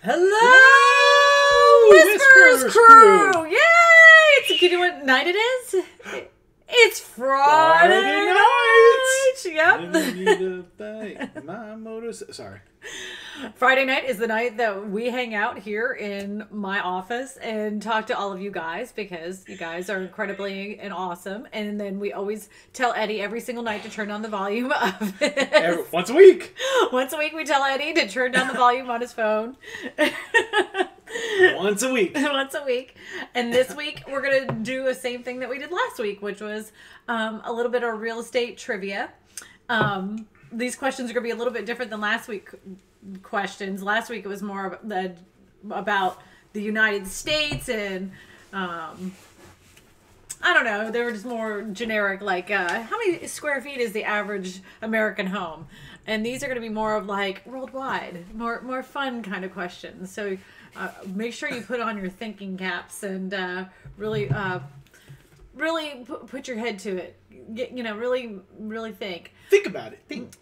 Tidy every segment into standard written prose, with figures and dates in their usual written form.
Hello, Whispers Crew! Yay! Do you know what night it is? It's Friday night! Yep. My motors. Sorry. Friday night is the night that we hang out here in my office and talk to all of you guys because you guys are incredibly and awesome. And then we always tell Eddie every single night to turn down the volume of it. Once a week. Once a week we tell Eddie to turn down the volume on his phone. Once a week. Once a week. And this week we're going to do the same thing that we did last week, which was a little bit of real estate trivia. These questions are going to be a little bit different than last week questions. Last week it was more about the United States and I don't know, they were just more generic, like how many square feet is the average American home? And these are going to be more of like worldwide, more fun kind of questions. So make sure you put on your thinking caps and really put your head to it. Really think. Think about it.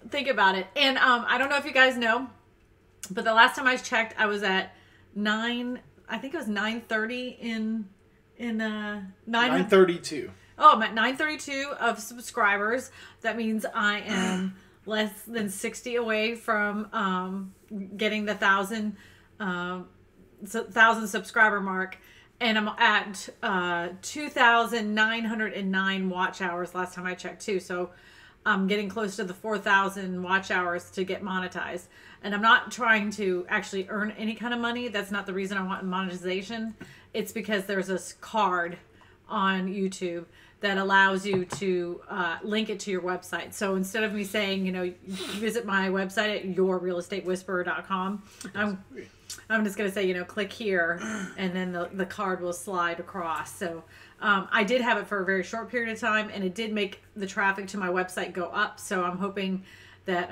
Think about it. And I don't know if you guys know, but the last time I checked, I was at 9. I think it was 930 in 932. Oh, I'm at 932 of subscribers. That means I am less than 60 away from getting the 1,000 subscriber mark. And I'm at 2,909 watch hours last time I checked too. So I'm getting close to the 4,000 watch hours to get monetized. And I'm not trying to actually earn any kind of money. That's not the reason I want monetization. It's because there's this card on YouTube that allows you to link it to your website. So instead of me saying, visit my website at yourrealestatewhisperer.com, I'm just going to say, click here, and then the card will slide across. So I did have it for a very short period of time, and it did make the traffic to my website go up. So I'm hoping that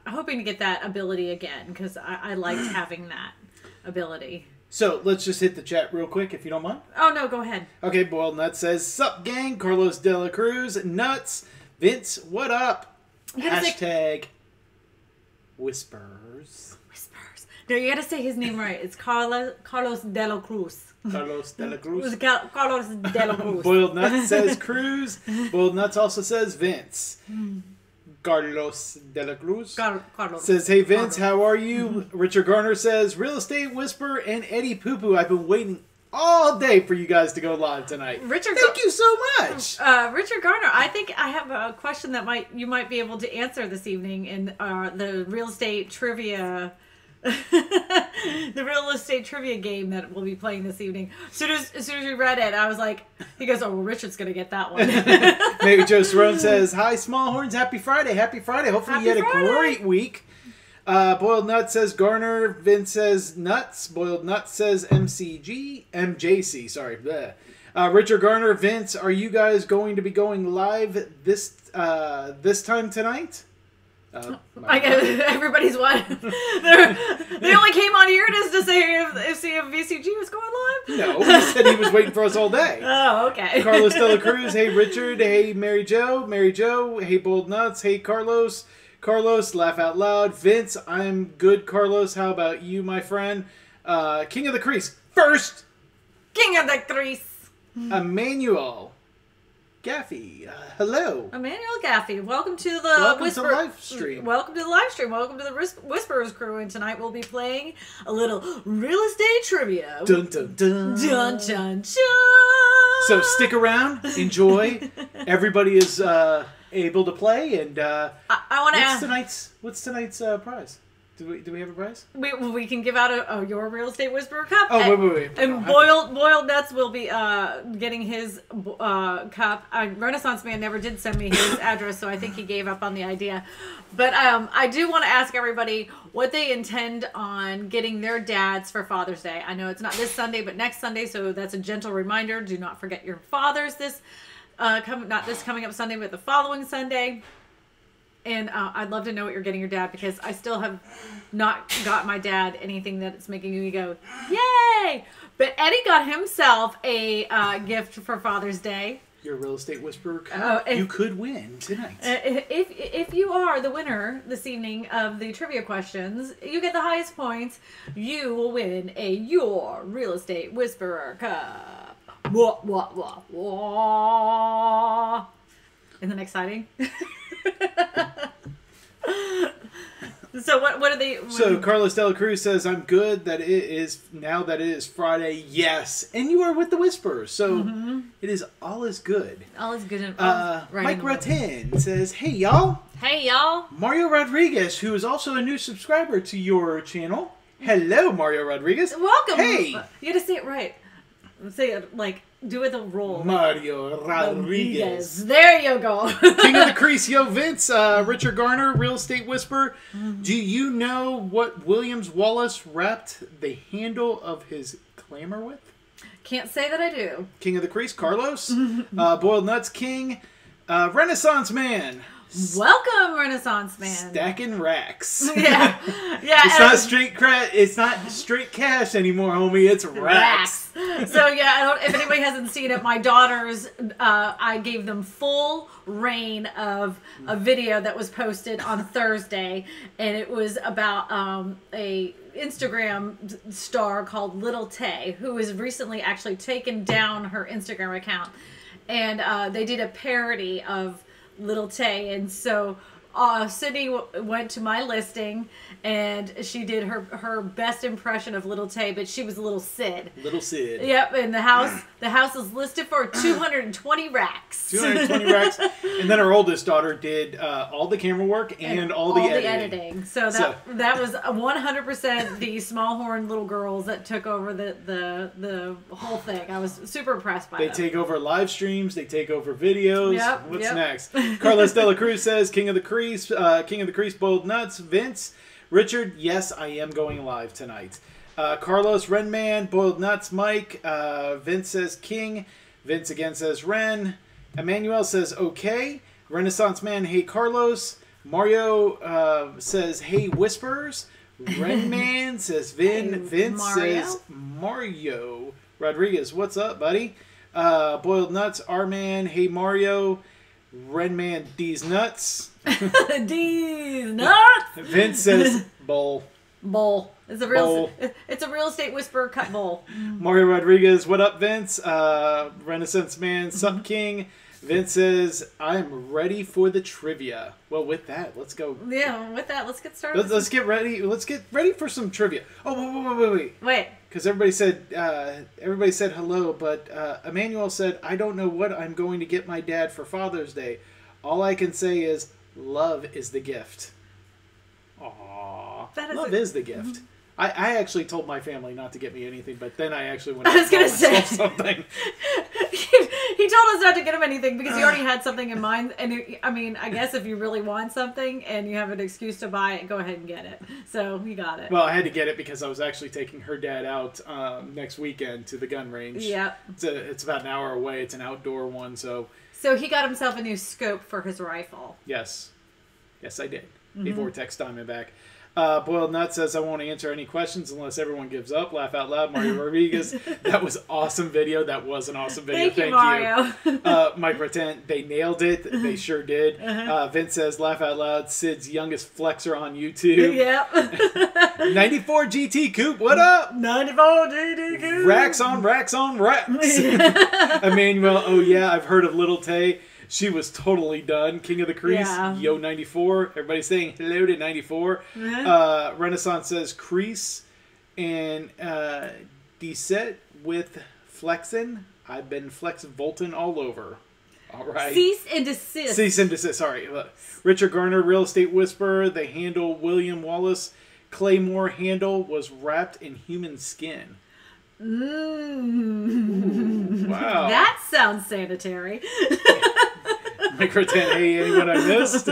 to get that ability again, because I liked having that ability. So let's just hit the chat real quick, if you don't mind. Oh, no, go ahead. Okay, Boiled Nuts says, "Sup, gang? Carlos De La Cruz, Nuts, Vince, what up? Hashtag Whispers." No, you gotta say his name right. It's Carlos De La Cruz. Carlos De La Cruz. Carlos De La Cruz. Boiled Nuts says Cruz. Boiled Nuts also says Vince. Carlos De La Cruz Carlos says, "Hey Vince, how are you?" Richard Garner says, "Real Estate Whisperer and Eddie Poo Poo. I've been waiting all day for you guys to go live tonight." Thank you so much. Richard Garner, I think I have a question that you might be able to answer this evening in the real estate trivia. The real estate trivia game that we'll be playing this evening. As soon as we read it, I was like, he goes, "Oh, well, Richard's gonna get that one." Maybe Joe Cerrone says, "Hi, Smallhorns, happy Friday, happy Friday. Hopefully you had a great week." Boiled Nuts says Garner. Vince says Nuts. Boiled Nuts says MJC. Sorry. Bleh. Richard Garner, Vince, are you guys going to be going live this time tonight? I guess everybody's what? They only came on here just to see if VCG was going live? No, he said he was waiting for us all day. Oh, okay. Carlos De La Cruz, hey Richard, hey Mary Jo, hey Bold Nuts, hey Carlos, laugh out loud. Vince, I'm good, Carlos, how about you, my friend? King of the Crease, first! King of the Crease! Emmanuel Gaffey, hello. Emmanuel Gaffey, welcome to the live stream. Welcome to the live stream. Welcome to the Whisperers Crew. And tonight we'll be playing a little real estate trivia. Dun dun dun. Dun dun dun. So stick around, enjoy. Everybody is able to play, and I want to ask what's tonight's prize? Do we have a prize? We can give out a Your Real Estate Whisperer cup. Oh, wait. And Boiled Nuts will be getting his cup. Renaissance Man never did send me his address, so I think he gave up on the idea. But I do want to ask everybody what they intend on getting their dads for Father's Day. I know it's not this Sunday, but next Sunday, so that's a gentle reminder. Do not forget your fathers not this coming up Sunday, but the following Sunday. And I'd love to know what you're getting your dad, because I still have not got my dad anything that's making me go, yay! But Eddie got himself a gift for Father's Day. Your real estate whisperer, Oh, you could win tonight. If you are the winner this evening of the trivia questions, you get the highest points. You will win a Your Real Estate Whisperer cup. Wah, wah, wah, wah. Isn't that exciting? So what are they? So Carlos Dela Cruz says, "I'm good that it is now that it is Friday." Yes, and you are with the Whisperers, so it is all is good. All is good. Mike Ratin says, "Hey y'all." Hey y'all. Mario Rodriguez, who is also a new subscriber to your channel. Hello, Mario Rodriguez. Welcome. Hey. You gotta say it right. Say it like. Do it the roll. Mario Rodriguez. There you go. King of the Crease, yo Vince, Richard Garner, Real Estate Whisperer. Do you know what Williams Wallace wrapped the handle of his clamor with? Can't say that I do. King of the Crease, Carlos. Boiled Nuts King, Renaissance Man. Welcome, Renaissance Man. Stacking racks. Yeah. It's not straight cash anymore, homie. It's racks. So yeah, if anybody hasn't seen it, my daughters, I gave them full reign of a video that was posted on Thursday, and it was about a Instagram star called Little Tay, who has recently actually taken down her Instagram account, and they did a parody of Little Tay, and so Sydney went to my listing and she did her best impression of Little Tay, but she was Little Sid. Little Sid. Yep, and the house is listed for 220 racks. 220 racks. And then our oldest daughter did all the camera work and all the editing. So that was 100% the Smallhorn little girls that took over the whole thing. I was super impressed by They them. take over live streams. They take over videos. Yep, What's next? Carlos Dela Cruz says, King of the Crease, Boiled Nuts. Vince, Richard, yes, I am going live tonight. Carlos, Renman, Boiled Nuts, Mike. Vince says King. Vince again says Ren. Emmanuel says okay. Renaissance Man, hey Carlos. Mario says hey Whisperers. Renman says Vin. Hey, Vince Mario. says Mario. Rodriguez, what's up, buddy? Boiled Nuts, R-Man, hey Mario. Renman, D's nuts. D's nuts. Vince says bowl. Bowl. It's a real estate whisperer cut bowl. Mario Rodriguez, what up, Vince? Renaissance Man, Sup King. Vince says, I'm ready for the trivia. Well, with that, let's go. Yeah, with that, let's get started. Let's get ready. Let's get ready for some trivia. Oh, wait. Because everybody said hello, but Emmanuel said, I don't know what I'm going to get my dad for Father's Day. All I can say is, love is the gift. Aww. Love is the gift. Mm-hmm. I actually told my family not to get me anything, but then I actually went out and bought myself something. He told us not to get him anything because he already had something in mind. And I guess if you really want something and you have an excuse to buy it, go ahead and get it. So he got it. Well, I had to get it because I was actually taking her dad out next weekend to the gun range. Yep. It's about an hour away. It's an outdoor one, so he got himself a new scope for his rifle. Yes, I did. A Vortex Diamondback. Boiled Nut says, I won't answer any questions unless everyone gives up. Laugh out loud, Mario Rodriguez. That was awesome video. That was an awesome video. Thank you, Mario. Mike Retent, they nailed it. They sure did. Vince says, laugh out loud, Sid's youngest flexer on YouTube. Yep. 94 GT Coupe, what up? 94 GT Coupe. Racks on racks. Emmanuel, oh yeah, I've heard of Little Tay. She was totally done. King of the Crease, Yo 94. Everybody saying hello to 94. Renaissance says Crease and Deset with Flexin. I've been Flex Volton all over. All right. Cease and desist. Sorry. Richard Garner, Real Estate Whisperer. The handle William Wallace. Claymore handle was wrapped in human skin. Ooh, wow. That sounds sanitary. Micro 10, hey, anyone I missed?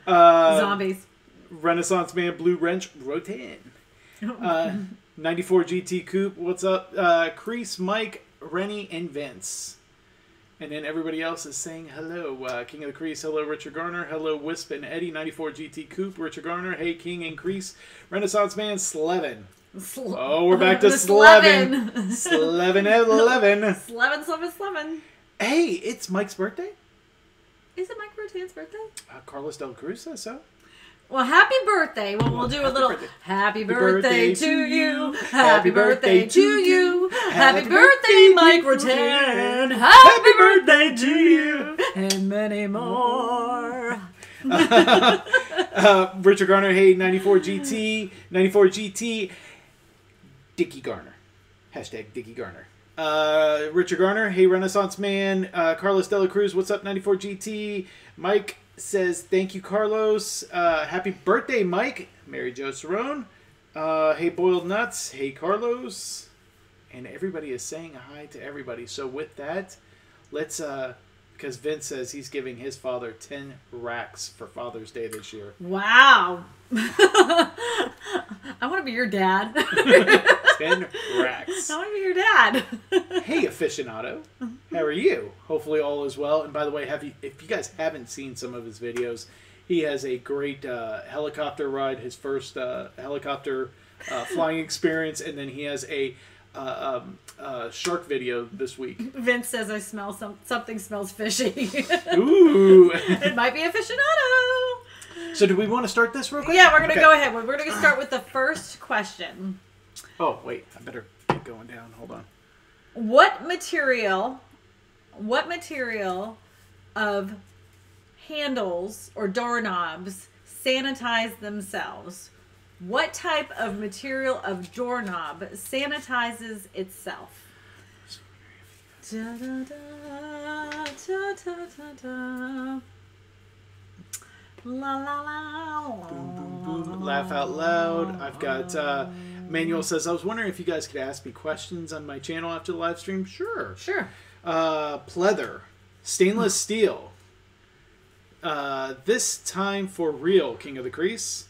Zombies. Renaissance Man, Blue Wrench, Rotan. 94 GT Coupe, what's up? Crease, Mike, Rennie, and Vince. And then everybody else is saying hello. King of the Crease, hello, Richard Garner. Hello, Wisp and Eddie, 94 GT Coupe, Richard Garner. Hey, King and Crease. Renaissance Man, Slevin. Oh, we're back to Slevin. Slevin at 11. Slevin. Hey, it's Mike's birthday. Is it Mike Rotan's birthday? Carlos Del Cruz says so. Well, happy birthday. Well, we'll do a little happy birthday to you. Happy birthday to you. Happy birthday, Mike Rotan. Happy birthday to you. And many more. Richard Garner, hey, 94 GT. Dickie Garner. Hashtag Dickie Garner. Richard Garner, hey, Renaissance Man. Carlos Dela Cruz, what's up, 94 GT. Mike says, thank you, Carlos. Happy birthday, Mike. Mary Jo Cerrone. Hey, Boiled Nuts. Hey, Carlos. And everybody is saying hi to everybody. So with that, let's, because Vince says he's giving his father 10 racks for Father's Day this year. Wow. I want to be your dad. 10 racks. I want to be your dad. Hey, aficionado. How are you? Hopefully all is well. And by the way, if you guys haven't seen some of his videos, he has a great helicopter ride, his first helicopter flying experience, and then he has a shark video this week. Vince says I smell something smells fishy. Ooh. It might be aficionado. So do we want to start this real quick? Yeah, we're going to go ahead. We're going to start with the first question. Oh, wait. I better get going down. Hold on. What material of handles or doorknobs sanitize themselves? What type of material of doorknob sanitizes itself? Da, da, da, da, da, da, da. La, la, la, Boom, boom, boom. Laugh out loud. I've got Manuel says, I was wondering if you guys could ask me questions on my channel after the live stream. Sure. Pleather. Stainless steel. This time for real, King of the Crease.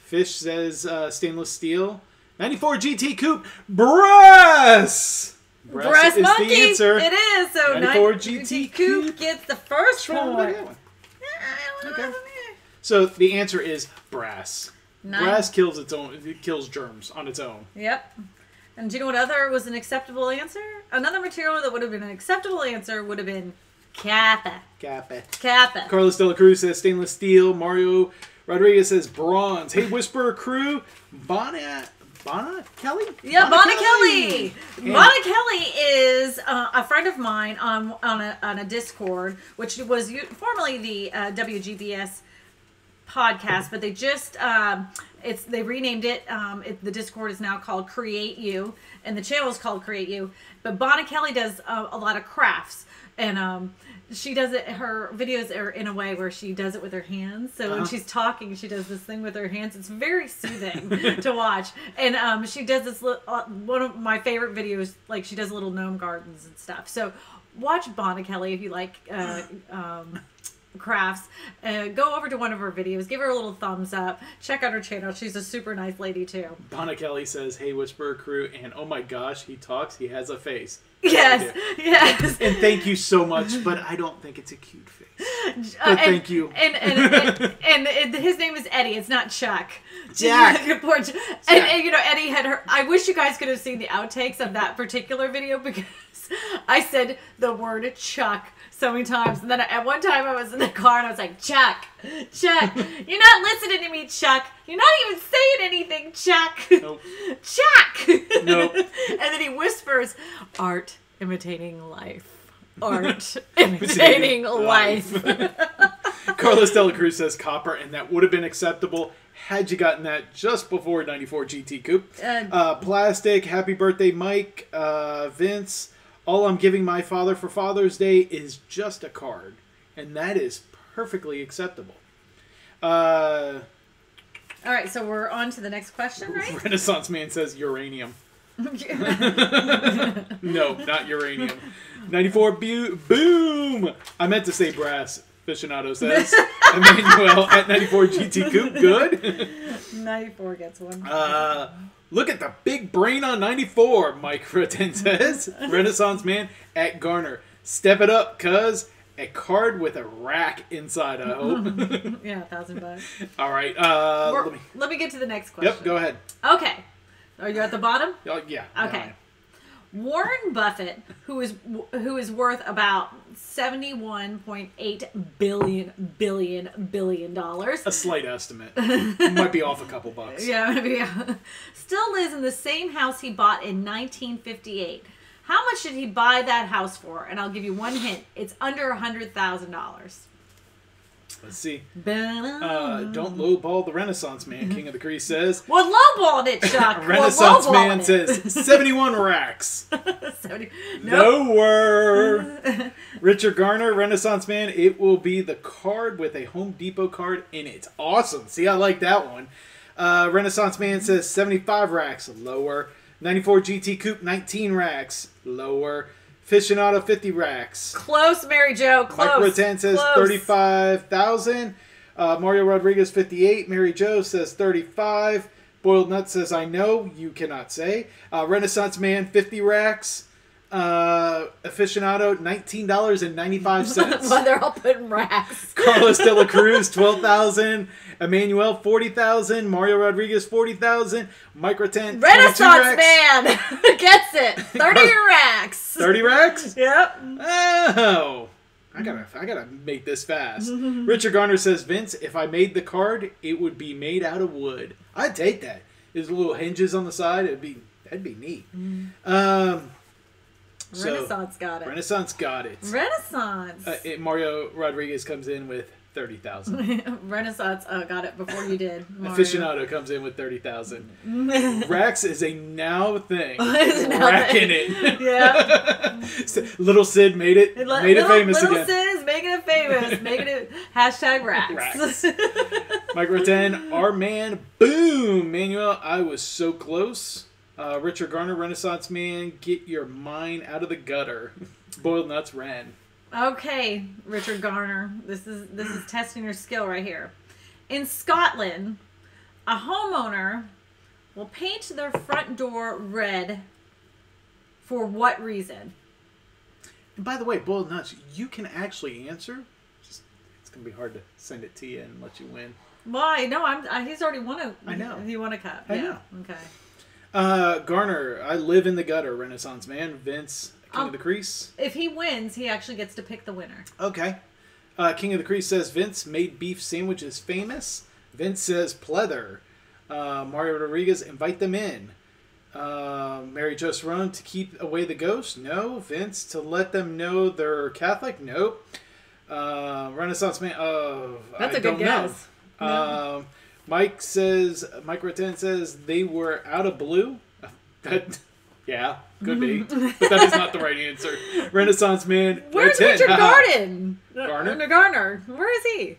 Fish says stainless steel. 94 GT Coupe. Brass! Brass is monkey. The answer. It is. So 94 GT Coupe gets the first one. Okay. So the answer is brass. Nice. Brass kills its own. It kills germs on its own. Yep. And do you know what other was an acceptable answer? Another material that would have been an acceptable answer would have been Kappa. Carlos De La Cruz says stainless steel. Mario Rodriguez says bronze. Hey, Whisperer crew. Bonna Kelly? Yeah, Bonna Kelly. Bonna Kelly is a friend of mine on a Discord, which was formerly the WGBS podcast, but they just they renamed it. The Discord is now called Create You, and the channel is called Create You. But Bonna Kelly does a lot of crafts, and she does it. Her videos are in a way where she does it with her hands. So when she's talking, she does this thing with her hands. It's very soothing to watch. And she does this one of my favorite videos. Like she does little gnome gardens and stuff. So watch Bonna Kelly if you like crafts. Go over to one of her videos. Give her a little thumbs up. Check out her channel. She's a super nice lady too. Bonna Kelly says, "Hey, Whisperer crew," and oh my gosh, he talks. He has a face. Yes. And thank you so much, but I don't think it's a cute face. But thank you. And his name is Eddie. It's not Chuck. Jack. And you know, Eddie had her. I wish you guys could have seen the outtakes of that particular video because I said the word Chuck so many times. And then at one time I was in the car and I was like, Chuck, you're not listening to me, Chuck. You're not even saying anything, Chuck. Nope. Chuck. Nope. And then he whispers, art imitating life. Art imitating life. Carlos De La Cruz says copper, and that would have been acceptable had you gotten that just before 94 GT Coupe. Plastic, happy birthday, Mike. Vince, all I'm giving my father for Father's Day is just a card, and that is perfectly acceptable. All right, so we're on to the next question, right? Renaissance Man says uranium. No, not uranium. 94 boom! I meant to say brass, aficionado says. Emmanuel at 94 GT Coupe, good. 94 gets one. Look at the big brain on 94, Mike Rutten says. Renaissance Man at Garner. Step it up, cuz. A card with a rack inside, I hope. Yeah, $1,000. All right. Let me get to the next question. Yep, go ahead. Okay. Are you at the bottom? Oh, yeah. Okay. Warren Buffett, who is worth about $71.8 billion. A slight estimate. Might be off a couple bucks. Yeah, maybe. Still lives in the same house he bought in 1958. How much did he buy that house for? And I'll give you one hint. It's under $100,000. Let's see. Don't lowball the Renaissance Man, King of the Grease says. Well, lowballed it, Chuck. Renaissance Man says 71 racks. 70. Lower. Richard Garner, Renaissance Man, it will be the card with a Home Depot card in it. Awesome. See, I like that one. Renaissance Man says 75 racks. Lower. 94 GT Coupe, 19 racks. Lower. Aficionado, 50 racks. Close, Mary Jo. Close. Mike Rotan says 35,000. Mario Rodriguez, 58. Mary Jo says 35. Boiled Nut says, I know, you cannot say. Renaissance Man, 50 racks. Aficionado, $19.95. Well, they're all putting racks. Carlos De La Cruz, 12,000. Emmanuel, 40,000. Mario Rodriguez, 40,000. Mike Rotan, Renaissance Man gets it. 30 racks. 30 racks? Yep. Oh. I gotta make this fast. Richard Garner says, Vince, if I made the card, it would be made out of wood. I'd take that. There's little hinges on the side. That'd be neat. Renaissance got it. Renaissance got it. Renaissance. Mario Rodriguez comes in with 30,000. Renaissance got it before you did. Mario. Aficionado comes in with 30,000. Racks is a now thing. Racking it. Yeah. Little Sid made it famous again. Little Sid is making it famous. Making it #racks. Mike Rotan, our man, boom. Manuel, I was so close. Richard Garner, Renaissance Man, get your mind out of the gutter. Boiled Nuts, Ren. Okay, Richard Garner, this is testing your skill right here. In Scotland, a homeowner will paint their front door red for what reason? And by the way, Boiled Nuts, you can actually answer. It's gonna be hard to send it to you and let you win. Why? No, he's already won a. I know. He won a cup. I yeah. know. Okay. Garner, I live in the gutter, Renaissance Man. Vince, King of the Crease. If he wins, he actually gets to pick the winner. Okay. King of the Crease says, Vince made beef sandwiches famous. Vince says, pleather. Mario Rodriguez, invite them in. Mary Jo Cerrone, to keep away the ghost? No. Vince, to let them know they're Catholic? Nope. Renaissance Man, that's a good guess. No. Mike Rotan says they were out of blue. Yeah, could be. But that is not the right answer. Renaissance Man. Where's Richard Garner? Garner. Where is he?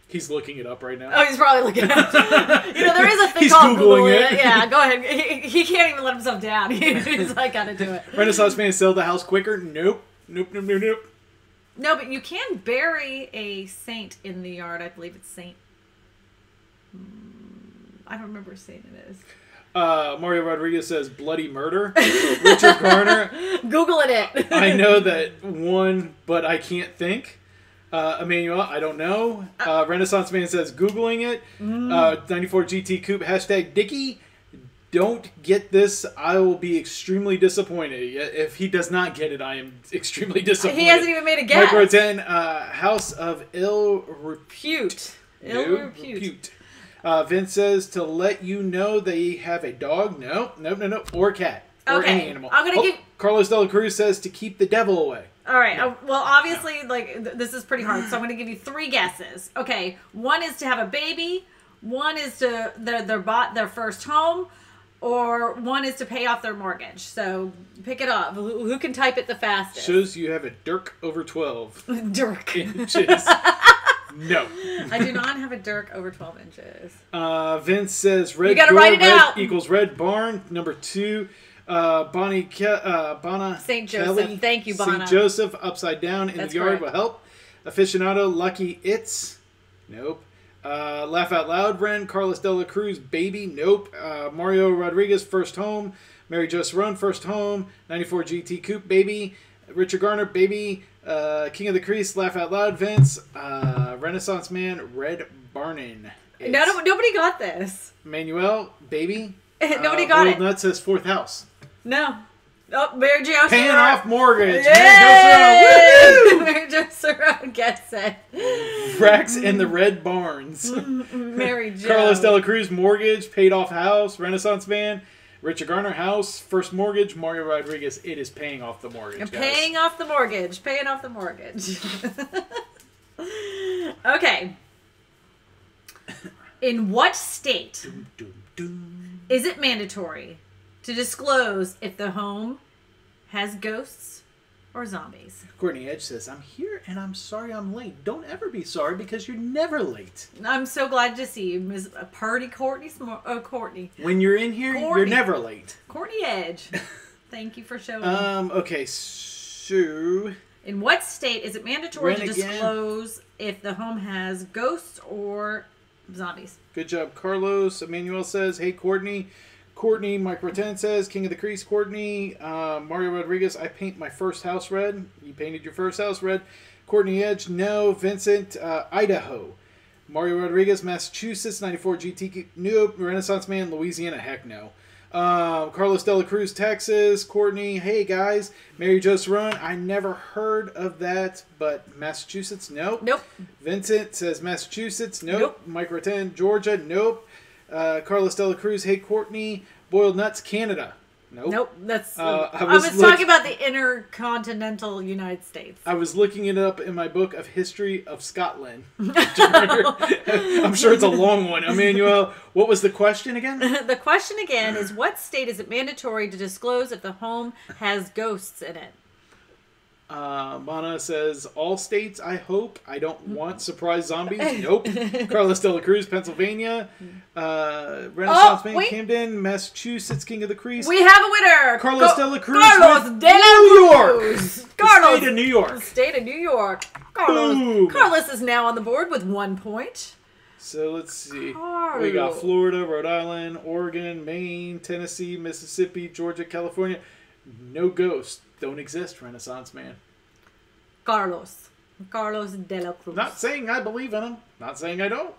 He's looking it up right now. Oh, he's probably looking it up. There is a thing he's called Googling it. Yeah, go ahead. He can't even let himself down. He's like, gotta do it. Renaissance Man, sell the house quicker? Nope. Nope. No, but you can bury a saint in the yard. I believe it's Saint. I don't remember what saint it is. Mario Rodriguez says bloody murder. Richard Garner. Googling it. I know that one, but I can't think. Emmanuel, I don't know. Renaissance Man says Googling it. 94 GT Coupe, #Dickie. Don't get this. I will be extremely disappointed. If he does not get it, I am extremely disappointed. He hasn't even made a guess. Mike Rotan, House of Ill Repute. Ill Repute. Vince says to let you know they have a dog. No. Or cat. Or any animal. I'm going to give... Carlos De La Cruz says to keep the devil away. All right. No. Well, obviously, this is pretty hard. So I'm going to give you 3 guesses. Okay. One is to have a baby. One is to they bought their first home. Or one is to pay off their mortgage. So pick it up. Who can type it the fastest? Shows you have a Dirk over 12. Dirk. Inches. No. I do not have a Dirk over 12 inches. Vince says red you gotta door, write it red out. equals red barn. Number 2, Bonna St. Joseph. Kelly. Thank you, Bonna. St. Joseph upside down in the yard will help. Aficionado, Lucky It's. Nope. Laugh Out Loud, Ren. Carlos De La Cruz, baby. Nope. Mario Rodriguez, first home. Mary Jo Cerrone, first home. 94 GT Coupe, baby. Richard Garner, baby. King of the Crease, Laugh Out Loud, Vince. Renaissance Man, Red Barnin. Nobody got this. Manuel, baby. Nobody got it. Nut says 4th house. No. Oh, Mary Jo Paying Cerrone. off mortgage. Yay! Mary Jo Cerrone gets it. Rex and the Red Barns. Mary Jo. Carlos De La Cruz, mortgage, paid off house, Renaissance man. Richard Garner, house, first mortgage. Mario Rodriguez, it is paying off the mortgage. And paying off the mortgage. Paying off the mortgage. Okay. In what state is it mandatory to disclose if the home has ghosts or zombies? Courtney Edge says, I'm here and I'm sorry I'm late. Don't ever be sorry because you're never late. I'm so glad to see you, Ms. Purdy Courtney. Courtney. When you're in here, you're never late. Courtney Edge. Thank you for showing. Okay, so... In what state is it mandatory to disclose if the home has ghosts or zombies? Good job, Carlos. Emmanuel says, hey, Courtney. Courtney, Mike Roten says, King of the Crease, Courtney. Mario Rodriguez, I paint my first house red. You painted your first house red. Courtney Edge, no. Vincent, Idaho. Mario Rodriguez, Massachusetts, 94 GT, nope. Renaissance Man, Louisiana, heck no. Carlos De La Cruz, Texas. Courtney, hey guys. Mary Jo Cerrone, I never heard of that, but Massachusetts, nope. Nope. Vincent says Massachusetts, nope. Mike Roten, Georgia, nope. Carlos De La Cruz, hey Courtney. Boiled Nuts, Canada. Nope. Nope. That's. I was talking about the intercontinental United States. I was looking it up in my book of History of Scotland. I'm sure it's a long one. Emmanuel, what was the question again? The question again is, what state is it mandatory to disclose if the home has ghosts in it? Mana says, all states, I hope. I don't want surprise zombies. Nope. Carlos De La Cruz, Pennsylvania. Renaissance Man, Camden, Massachusetts, King of the Crease. We have a winner! Carlos De La Cruz. Carlos De La Cruz! Carlos. State of New York. State of New York. Carlos is now on the board with 1 point. So let's see. We got Florida, Rhode Island, Oregon, Maine, Tennessee, Mississippi, Georgia, California. No ghosts. Don't exist, Renaissance Man. Carlos De La Cruz. Not saying I believe in him. Not saying I don't.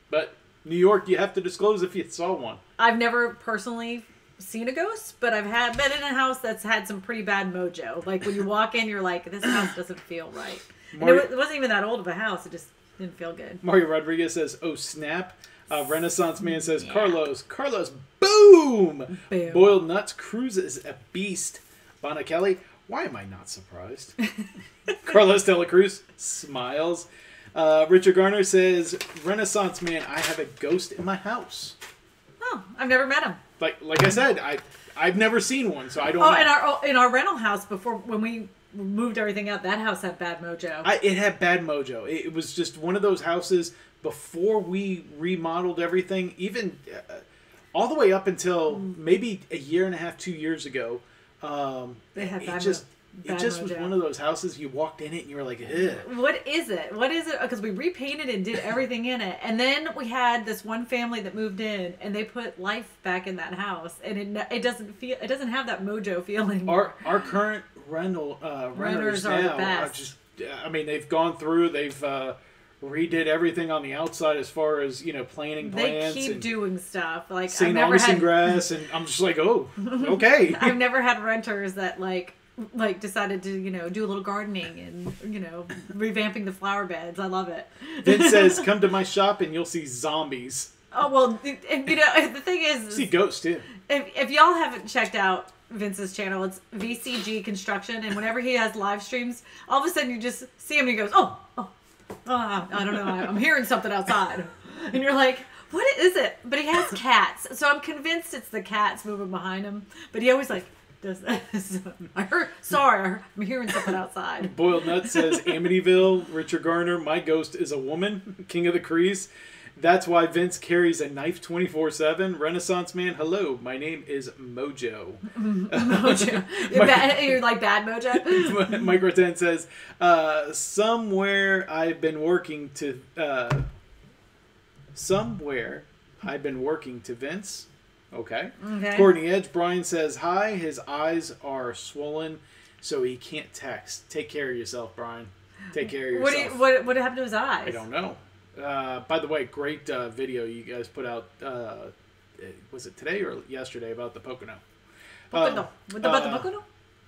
But New York, you have to disclose if you saw one. I've never personally seen a ghost, but I've been in a house that's had some pretty bad mojo. Like when you walk in, you're like, this house doesn't feel right. And it wasn't even that old of a house. It just didn't feel good. Mario Rodriguez says, oh snap. Renaissance Man says, yeah. Carlos, boom! Boiled Nuts, Cruz is a beast. Bonna Kelly, why am I not surprised? Carlos De La Cruz smiles. Richard Garner says, Renaissance Man, I have a ghost in my house. Oh, I've never met him. Like I said, I've never seen one, so I don't know. In our rental house before, when we moved everything out, that house had bad mojo. It had bad mojo. It was just one of those houses before we remodeled everything, even all the way up until maybe a year and a half, 2 years ago. They had bad It just was one of those houses, you walked in it and you were like, ugh. What is it? Because we repainted and did everything in it. And then we had this one family that moved in and they put life back in that house. And it doesn't have that mojo feeling. Our current renters are now the best. They've gone through, they've redid everything on the outside as far as, planting plants. They keep doing stuff. Like St. Augustine grass, and I'm just like, oh, okay. I've never had renters that like decided to, do a little gardening and, revamping the flower beds. I love it. Vince says, come to my shop and you'll see zombies. Oh, well, the thing is... See ghosts, too. If y'all haven't checked out Vince's channel, it's VCG Construction, and whenever he has live streams, all of a sudden you just see him and he goes, I don't know, I'm hearing something outside. And you're like, what is it? But he has cats, so I'm convinced it's the cats moving behind him. But he always does this. I'm hearing something outside. Boiled Nuts says, Amityville, Richard Garner, my ghost is a woman, King of the Crease. That's why Vince carries a knife 24/7. Renaissance Man, hello, my name is Mojo. Mojo. You're like bad Mojo? Mike Roten says, somewhere I've been working to Vince. Okay. Courtney Edge, Brian says, hi, his eyes are swollen, so he can't text. Take care of yourself, Brian. Take care of yourself. What happened to his eyes? I don't know. By the way, great video you guys put out, was it today or yesterday, about the Pocono? Boku no.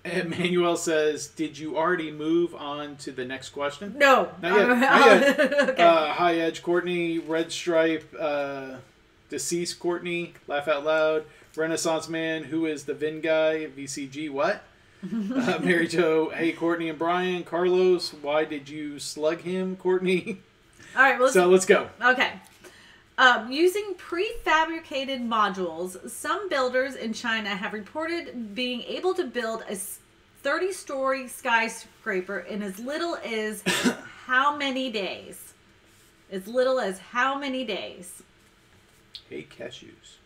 Emmanuel says, did you already move on to the next question? No. Not yet. Not yet. Okay. High Edge Courtney, Red Stripe, Deceased Courtney, Laugh Out Loud, Renaissance Man, Who is the Vin Guy, VCG, what? Mary Jo, hey, Courtney and Brian, Carlos, why did you slug him, Courtney? All right, well, let's go. Okay. Using prefabricated modules, some builders in China have reported being able to build a 30-story skyscraper in as little as how many days? As little as how many days? Hey, cashews.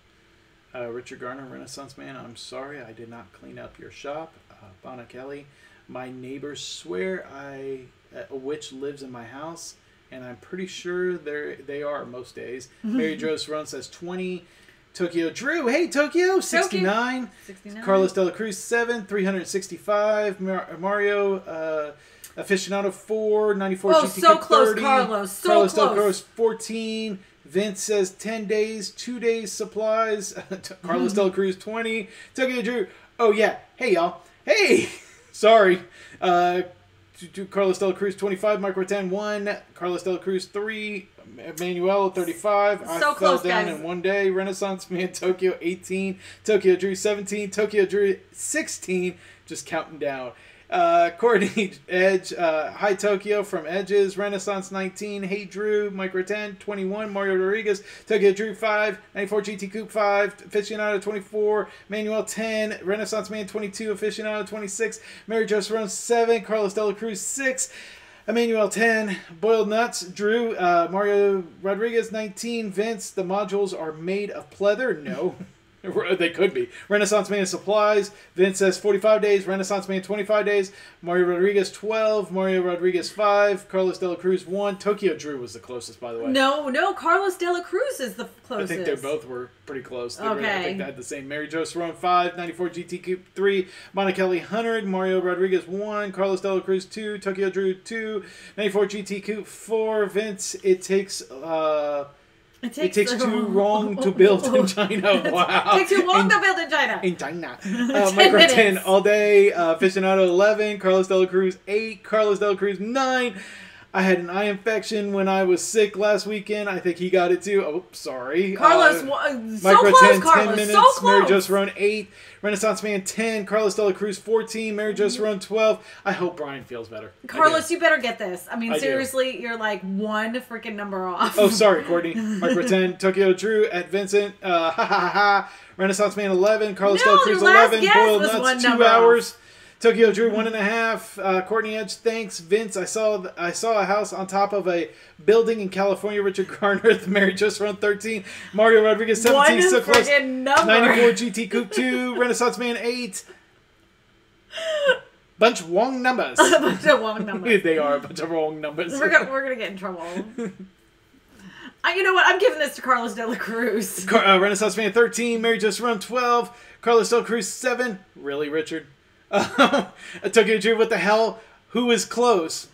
Richard Garner, Renaissance Man, I'm sorry I did not clean up your shop. Bonna Kelly, my neighbors swear a witch lives in my house, and I'm pretty sure they are most days. Mary Jo Cerrone says 20. Tokyo Drew, hey Tokyo, 69. 69. Carlos Dela Cruz 7, 365. Mario Aficionado 4, 94 Oh, GTK so close, 30. Carlos. So Carlos close. Del Cruz 14. Vince says 10 days, 2 days supplies. Carlos Dela Cruz 20. Tokyo Drew, oh yeah, hey y'all. Hey, sorry. Carlos Dela Cruz 25, Micro 10 1, Carlos Dela Cruz 3, Manuel 35. I fell down in one day. Renaissance Man Tokyo 18, Tokyo Drew 17, Tokyo Drew 16. Just counting down. Courtney Edge, hi Tokyo from Edges, Renaissance 19, hey Drew, Micro 10, 21, Mario Rodriguez, Tokyo Drew 5, 94 GT Coupe 5, Aficionado 24, Manuel 10, Renaissance Man 22, Aficionado 26, Mary Jo Cerrone 7, Carlos Dela Cruz 6, Emmanuel 10, Boiled Nuts, Drew, Mario Rodriguez 19, Vince, the modules are made of pleather? No. They could be. Renaissance Man Supplies. Vince says 45 days. Renaissance Man 25 days. Mario Rodriguez 12. Mario Rodriguez 5. Carlos Dela Cruz 1. Tokyo Drew was the closest, by the way. No. Carlos Dela Cruz is the closest. I think they both were pretty close. I Okay. think they had the same. Mary Jo Cerrone 5. 94 GT Coupe 3. Bonna Kelly 100. Mario Rodriguez 1. Carlos Dela Cruz 2. Tokyo Drew 2. 94 GT Coupe 4. Vince, it takes too long to build in China. Wow. It takes too long to build in China. In China. Micro 10 all day. Aficionado 11. Carlos Dela Cruz 8. Carlos Dela Cruz 9. I had an eye infection when I was sick last weekend. I think he got it too. Oh, sorry. Carlos, Micro 10, Carlos, 10 minutes. so close. Mary Jo Cerrone 8. Renaissance Man 10. Carlos Dela Cruz 14. Mary Jo Cerrone 12. I hope Brian feels better. Carlos, you better get this. I mean, I seriously, you're like one freaking number off. Oh, sorry, Courtney. Micro 10. Tokyo Drew at Vincent. Renaissance Man 11. Carlos Dela Cruz 11. Boiled Nuts 2 hours. Tokyo Drew 1.5. Courtney Edge, thanks. Vince, I saw a house on top of a building in California. Richard Garner, Mary Jo Cerrone 13. Mario Rodriguez 17. One So close. number. 94 GT Coupe 2. Renaissance Man 8. Bunch of wrong numbers. A bunch of wrong numbers. They are a bunch of wrong numbers. We're gonna get in trouble. You know what? I'm giving this to Carlos Dela Cruz. Renaissance Man 13. Mary Jo Cerrone 12. Carlos Dela Cruz 7. Really, Richard? Tokyo Drew, what the hell? Who is close?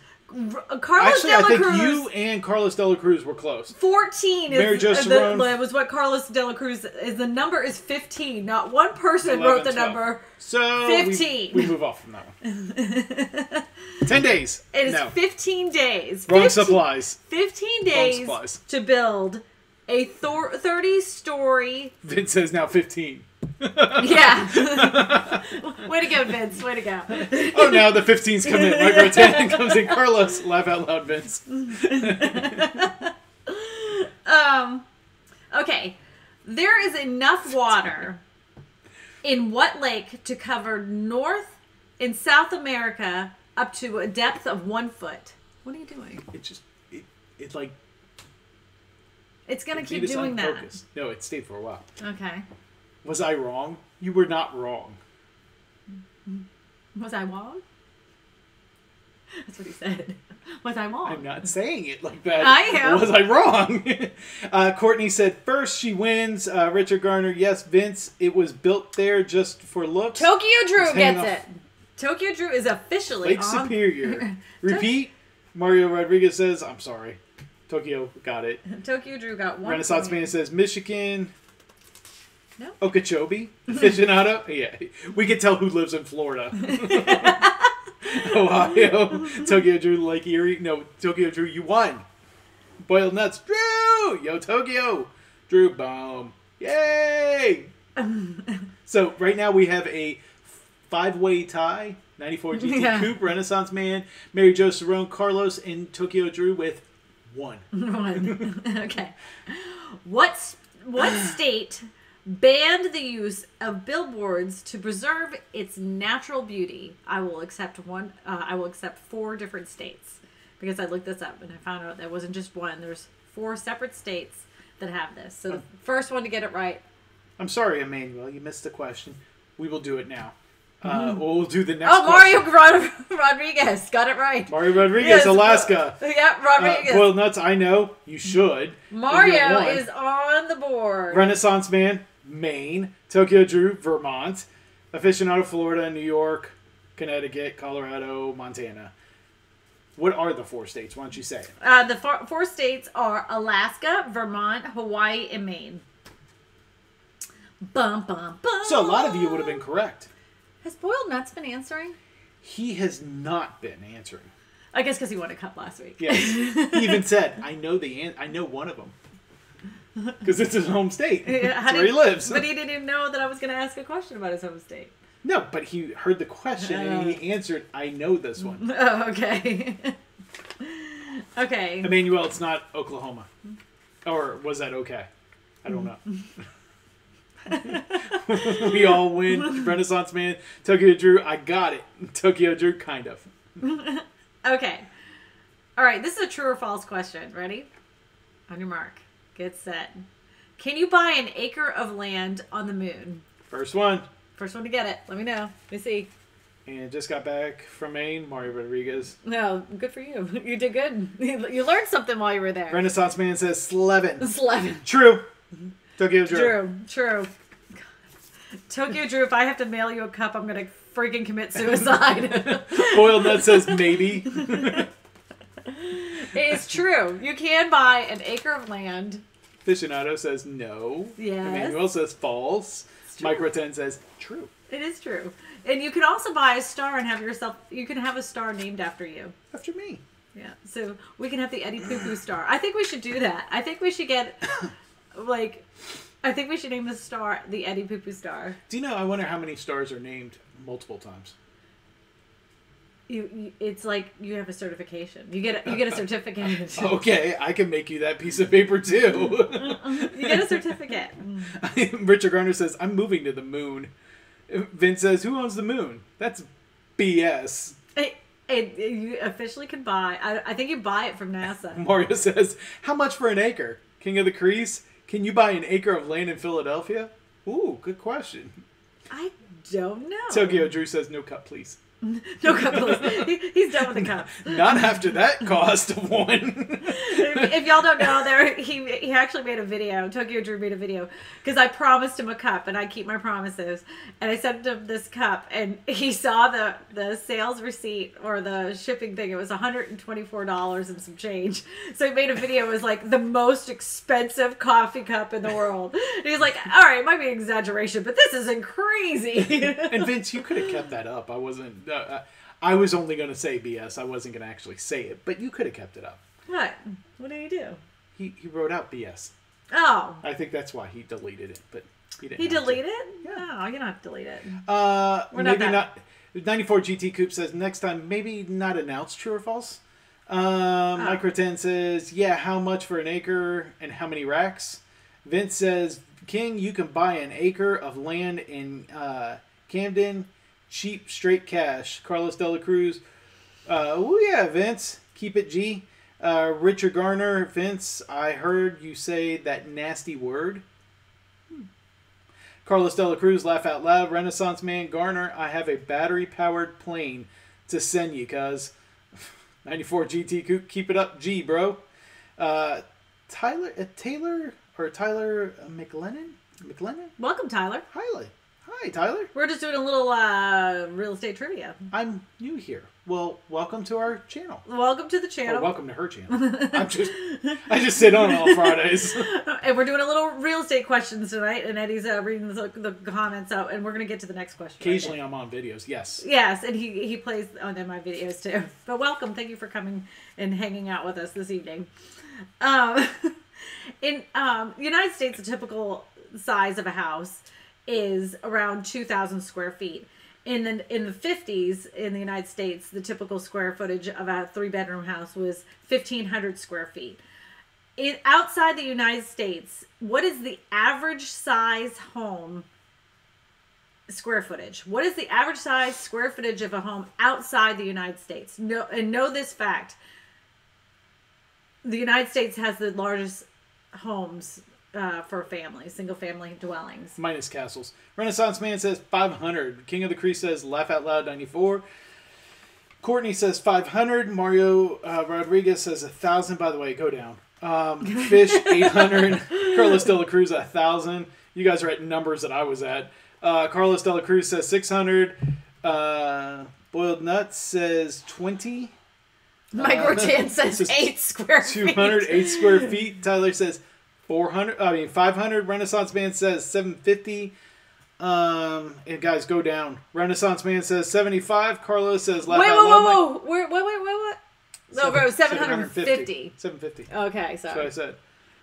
Carlos Actually, Dela I think Cruz. you and Carlos Dela Cruz were close. 14 Mary Jo Cerrone. was what Carlos Dela Cruz is. The number is 15. Not one person 11, wrote the 12. number. So 15. We move off from that one. 10 days. It is no. 15 days. Wrong supplies. 15 days supplies. to build a 30-story. Vince says now 15. Yeah. Way to go, Vince. Way to go. Oh, now the 15's come in. Micro 10 comes in. Carlos, laugh out loud, Vince. Okay. There is enough water in what lake to cover North and South America up to a depth of 1 foot? What are you doing? It's like... It's going to keep doing that. Focus. No, it stayed for a while. Okay. Was I wrong? You were not wrong. Was I wrong? That's what he said. Was I wrong? I'm not saying it like that. I am. Was I wrong? Courtney said, first she wins. Richard Garner, yes, Vince, it was built there just for looks. Tokyo Drew gets off. it. Tokyo Drew is officially Lake on. Superior. Repeat. Mario Rodriguez says, I'm sorry. Tokyo got it. Tokyo Drew got 1 Renaissance point. Man says, Michigan. No. Okeechobee aficionado. Yeah, we can tell who lives in Florida. Ohio. Tokyo Drew, Lake Erie. No, Tokyo Drew, you won. Boiled nuts. Drew! Yo, Tokyo. Drew, boom. Yay! So, right now we have a 5-way tie. 94 GT Coupe, Renaissance Man, Mary Jo Cerrone, Carlos, and Tokyo Drew with 1. 1. Okay. What state banned the use of billboards to preserve its natural beauty? I will accept 4 different states because I looked this up and I found out there wasn't just one. There's 4 separate states that have this. So the first one to get it right. I'm sorry, Emmanuel, you missed the question. We will do it now. We'll do the next Mario Rodriguez. Got it right. Mario Rodriguez, yes, Alaska. Yeah, Rodriguez. Boiled nuts, I know. You should. Mario is on the board. Renaissance Man, Maine. Tokyo Drew, Vermont. Aficionado, Florida, New York, Connecticut, Colorado, Montana. What are the 4 states? Why don't you say it? The 4 states are Alaska, Vermont, Hawaii, and Maine. Bum, bum, bum. So a lot of you would have been correct. Has Boiled Nuts been answering? He has not been answering. I guess because he won a cup last week. Yes. He even said, I know one of them. Because it's his home state. That's where he lives. But he didn't even know that I was going to ask a question about his home state. No, but he heard the question and he answered, I know this one. Oh, okay. Okay. Emmanuel, it's not Oklahoma. Or was that okay? I don't know. We all win. Renaissance Man, Tokyo Drew, I got it. Tokyo Drew, kind of. Okay. All right, this is a true or false question. Ready? On your mark. Get set. Can you buy an acre of land on the moon? First one. First one to get it. Let me know. Let me see. And just got back from Maine, Mario Rodriguez. No, good for you. You did good. You learned something while you were there. Renaissance Man says Slevin. Slevin. True. Tokyo Drew. True. Tokyo Drew, if I have to mail you a cup, I'm going to freaking commit suicide. Boiled Nut says maybe. It's true. You can buy an acre of land. Aficionado says no. Yes. Emmanuel says false. Micro 10 says true. It is true. And you can also buy a star and have you can have a star named after you. After me. Yeah. So we can have the Eddie Poo Poo star. I think we should do that. I think we should get, I think we should name the star the Eddie Poo Poo star. Do you know, I wonder how many stars are named multiple times. It's like you have a certification. You get a certificate. Okay, I can make you that piece of paper too. You get a certificate. Richard Garner says, I'm moving to the moon. Vince says, who owns the moon? That's BS. You officially can buy. I think you buy it from NASA. Mario says, how much for an acre? King of the Crease, can you buy an acre of land in Philadelphia? Ooh, good question. I don't know. Tokyo Drew says, no cup, please. No cup, please. He's done with the cup. Not after that cost of one. If y'all don't know, he actually made a video. Tokyo Drew made a video because I promised him a cup, and I keep my promises. And I sent him this cup, and he saw the sales receipt or the shipping thing. It was $124 and some change. So he made a video. It was like the most expensive coffee cup in the world. And he was like, "All right, it might be an exaggeration, but this isn't crazy." And Vince, you could have kept that up. I was only going to say BS. I wasn't going to actually say it, but you could have kept it up. What? What did he do? He wrote out BS. Oh. I think that's why he deleted it, but he didn't. He deleted it? Yeah. No, you don't have to delete it. Maybe not. 94 GT Coupe says next time maybe not announce true or false. Micro 10 says how much for an acre and how many racks. Vince says King, you can buy an acre of land in Camden. Cheap, straight cash. Carlos De La Cruz. Oh, yeah, Vince. Keep it G. Richard Garner. Vince, I heard you say that nasty word. Carlos De La Cruz. Laugh out loud. Renaissance Man. Garner, I have a battery-powered plane to send you, cuz. 94 GT Coupe. Keep it up, G, bro. Tyler McLennan? Welcome, Tyler. Hi, Tyler. We're just doing a little real estate trivia. I'm new here. Well, welcome to our channel. Welcome to the channel. Or welcome to her channel. I just sit on all Fridays. And we're doing a little real estate questions tonight, and Eddie's reading the comments out, and we're going to get to the next question. Occasionally I'm on videos, yes. Yes, and he plays on my videos too. But welcome. Thank you for coming and hanging out with us this evening. In United States, the typical size of a house is around 2,000 square feet. In the 50s in the United States, the typical square footage of a 3-bedroom house was 1,500 square feet. Outside the United States, what is the average size home square footage? What is the average size square footage of a home outside the United States? Know this fact. The United States has the largest homes for families, single family dwellings. Minus castles. Renaissance Man says 500. King of the Crease says laugh out loud 94. Courtney says 500. Mario Rodriguez says 1,000. By the way, go down. Fish 800. Carlos De La Cruz 1,000. You guys are at numbers that I was at. Carlos De La Cruz says 600. Boiled Nuts says 20. Mike Rotan says 8 square feet. 208 square feet. Tyler says 500. Renaissance Man says 750. And guys, go down. Renaissance Man says 75. Carlos says laugh out loud. Wait. No, bro, 750. 750. Okay, sorry. That's what I said.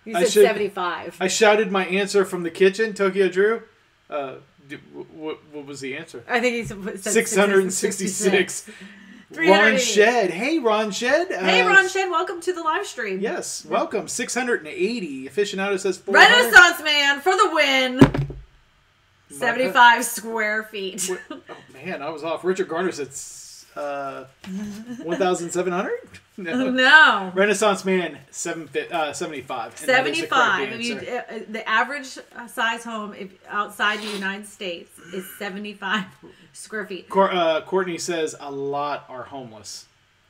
You said 75. I shouted my answer from the kitchen. Tokyo Drew. What was the answer? I think he said 666. Ron Shed. Hey, Ron Shed. Hey, Ron Shed. Welcome to the live stream. Yes, welcome. 680. Aficionado says 400. Renaissance Man for the win. 75 square feet. Oh, man, I was off. Richard Garner said 1,700? No. Renaissance Man, 75. 75. The average size home outside the United States is 75 square feet. Courtney says a lot are homeless.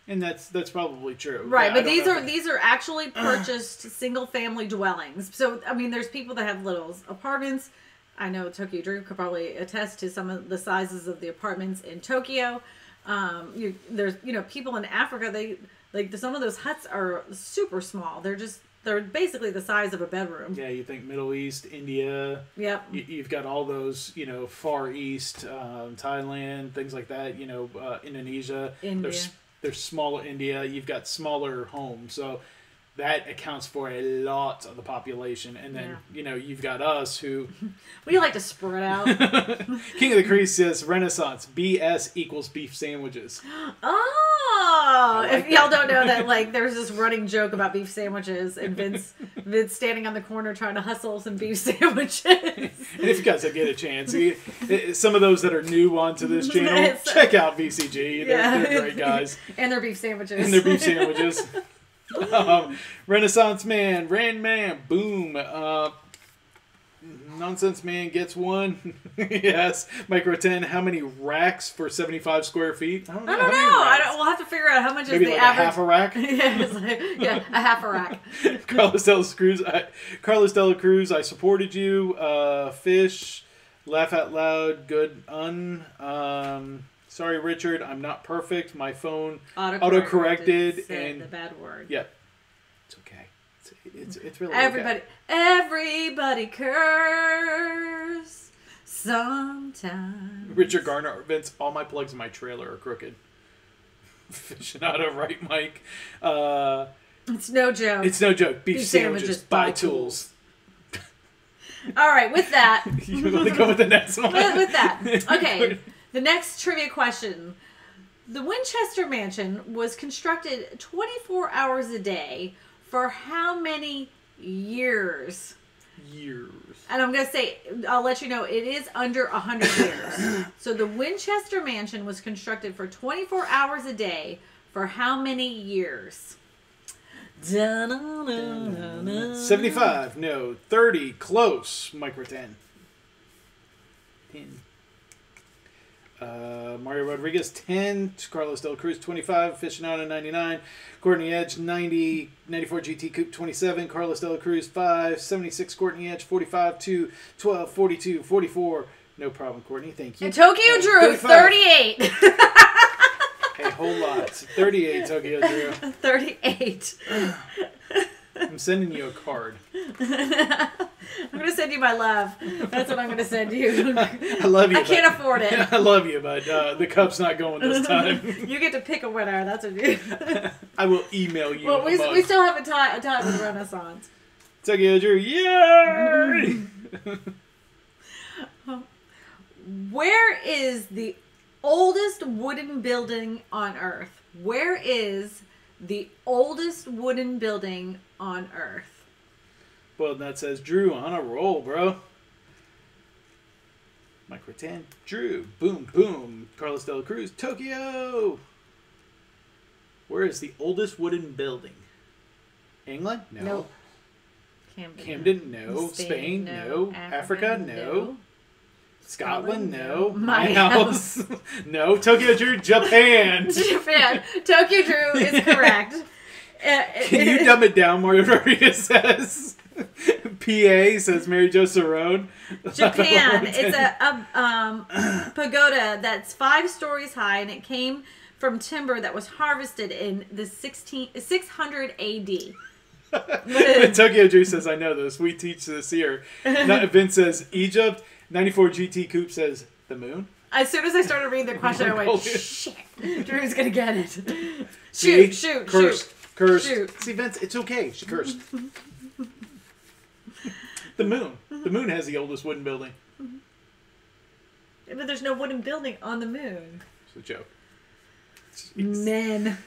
And that's probably true. Right, but these are actually purchased single family dwellings. So, I mean, there's people that have little apartments. I know Tokyo Drew could probably attest to some of the sizes of the apartments in Tokyo. There's people in Africa, some of those huts are super small. They're basically the size of a bedroom. Yeah, you think Middle East, India. Yep. You've got all those, Far East, Thailand, things like that. Indonesia. India. There's smaller India. You've got smaller homes, so that accounts for a lot of the population. And then you've got us who we like to spread out. King of the Crease says Renaissance BS equals beef sandwiches. Oh, if y'all don't know that, there's this running joke about beef sandwiches, and Vince standing on the corner trying to hustle some beef sandwiches. And if you guys get a chance, some of those that are new onto this channel, check out VCG. They're great guys. And their beef sandwiches. Renaissance Man, Rand Man, boom. Nonsense Man gets one. Yes. Micro 10, how many racks for 75 square feet? I don't know. We'll have to figure out how much Maybe is the like average. A half a rack? A half a rack. Carlos De La Cruz, I supported you. Fish, laugh out loud, good sorry, Richard, I'm not perfect. My phone auto-corrected and the bad word. Yeah, it's okay. It's really Everybody curse sometimes. Richard Garner, Vince, all my plugs in my trailer are crooked. Aficionado, right, Mike? It's no joke. Beef sandwiches, buy tools. All right, with that. You want to go with the next one? With that. Okay. The next trivia question. The Winchester Mansion was constructed 24 hours a day for how many years? And I'm going to say, I'll let you know, it is under 100 years. So the Winchester Mansion was constructed for 24 hours a day for how many years? 75, no. 30, close. Micro 10. 10. Mario Rodriguez 10, Carlos De La Cruz 25, Aficionado 99, Courtney Edge 90, 94 GT Coupe 27, Carlos De La Cruz 5, 76 Courtney Edge 45, 2, 12, 42, 44, No problem, Courtney. Thank you. And Tokyo Drew, 38. A whole lot. 38, Tokyo Drew. 38. I'm sending you a card. I'm going to send you my love. That's what I'm going to send you. I love you. I can't afford it. I love you, but the cup's not going this time. You get to pick a winner. That's what you. I will email you. Well, we still have a tie with Renaissance. Tokyo Drew, yay! Where is the oldest wooden building on Earth? Where is the oldest wooden building on Earth? Well, that says Drew on a roll, bro. Mike Rattan, Drew, boom, boom. Carlos De La Cruz, Tokyo. Where is the oldest wooden building? England? No. Nope. Camden? No. Spain? No. Africa? No. Scotland? No. My house. No. Tokyo Drew, Japan. Japan. Tokyo Drew is correct. Can you dumb it down, Mario Rodriguez says? PA says Mary Jo Cerrone. Japan. It's a pagoda that's 5 stories high, and it came from timber that was harvested in the 600 AD. Tokyo Drew says, I know this. We teach this here. Vince says, Egypt. 94 GT Coupe says, the moon. As soon as I started reading the question, I went, shit. Drew's going to get it. Shoot. Cursed. Shoot. See, Vince, it's okay. She cursed. The moon. The moon has the oldest wooden building. But there's no wooden building on the moon. It's a joke. Men.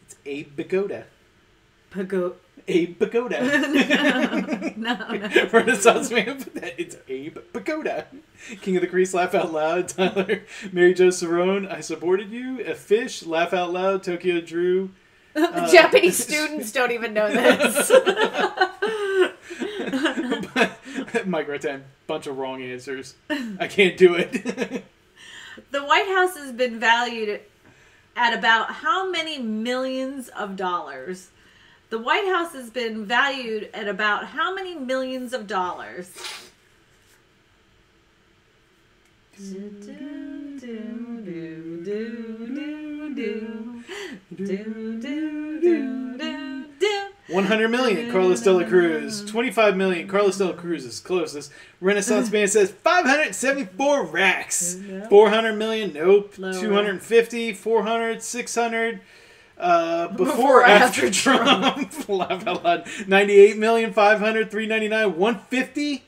It's a pagoda. A pagoda. No. Renaissance man put that. It's Abe Pagoda. King of the Crease, laugh out loud. Tyler, Mary Jo Cerrone, I supported you. A fish, laugh out loud. Tokyo Drew. Japanese students don't even know this. Mike Rattan, bunch of wrong answers. I can't do it. The White House has been valued at about how many millions of dollars? The White House has been valued at about how many millions of dollars? $100 million, Carlos De La Cruz. 25 million, Carlos De La Cruz is closest. Renaissance man says 574 racks. 400 million, nope. Lower. 250, 400, 600. Before after Trump. Laugh out loud. 98 million, 500, 399, 150.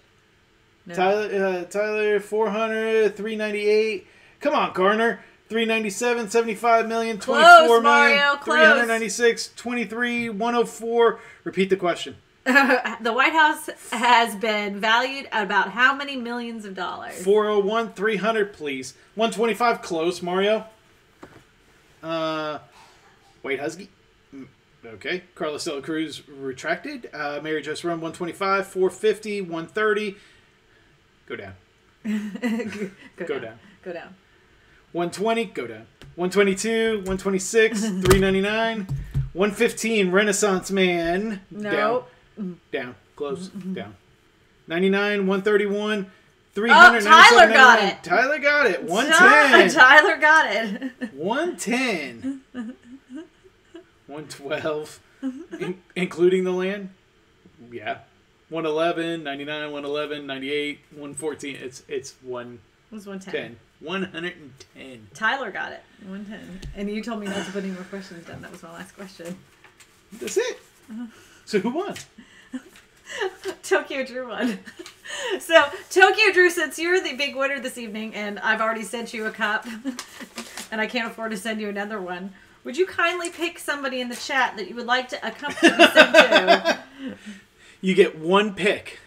No. Tyler, 400, 398. Come on, Garner. 397, 75 million, 24 close, million, Mario, 396, 23, 104. Repeat the question. The White House has been valued at about how many millions of dollars? 401, 300, please. 125, close, Mario. White Husky. Okay. Carlos De La Cruz retracted. Mary Jo Cerrone, 125, 450, 130. Go down. Go down. Go down. 120, go down. 122, 126, 399, 115, Renaissance man. No. Down. Close. Down. 99, 131, 397. Tyler got it. Tyler got it. 110. Tyler got it. 110. 112. Including the land? Yeah. 111, 99, 111, 98, 114. It's 110. It was 110. 110. Tyler got it. 110. And you told me not to put any more questions down. That was my last question. That's it. So who won? Tokyo Drew won. So, Tokyo Drew, since you're the big winner this evening, and I've already sent you a cup, and I can't afford to send you another one, would you kindly pick somebody in the chat that you would like a cup to be sent to? You get one pick.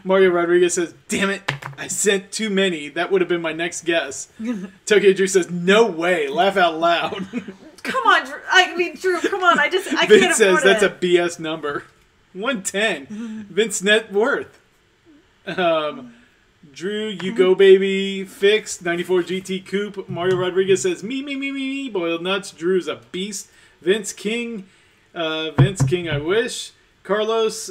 Mario Rodriguez says, damn it, I sent too many. That would have been my next guess. Tokyo Drew says, no way. Laugh out loud. Come on, Drew. I mean, Drew, come on. I Vince can't afford it. says that's a BS number. 110. Vince net worth. Drew, you go, baby. Fix. 94 GT Coupe. Mario Rodriguez says, me. Boiled nuts. Drew's a beast. Vince King, I wish. Carlos,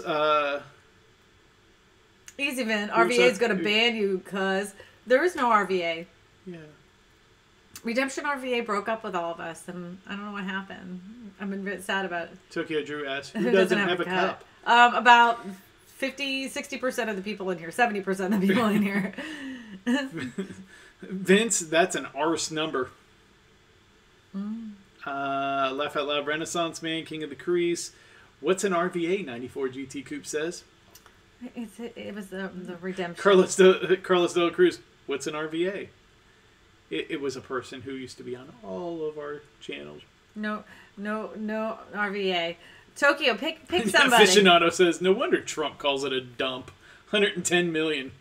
Easy, Vin. RVA is going to ban you because there is no RVA. Yeah. Redemption RVA broke up with all of us, and I don't know what happened. I've been a bit sad about it. Tokyo Drew asked, who doesn't have a cup? About 60% of the people in here. 70% of the people in here. Vince, that's an arse number. Laugh Out Loud Renaissance Man, King of the Crease. What's an RVA? 94 GT Coupe says. It was the redemption. Carlos de la Cruz. What's an RVA? It was a person who used to be on all of our channels. No RVA. Tokyo, pick somebody. Aficionado says, no wonder Trump calls it a dump. 110 million.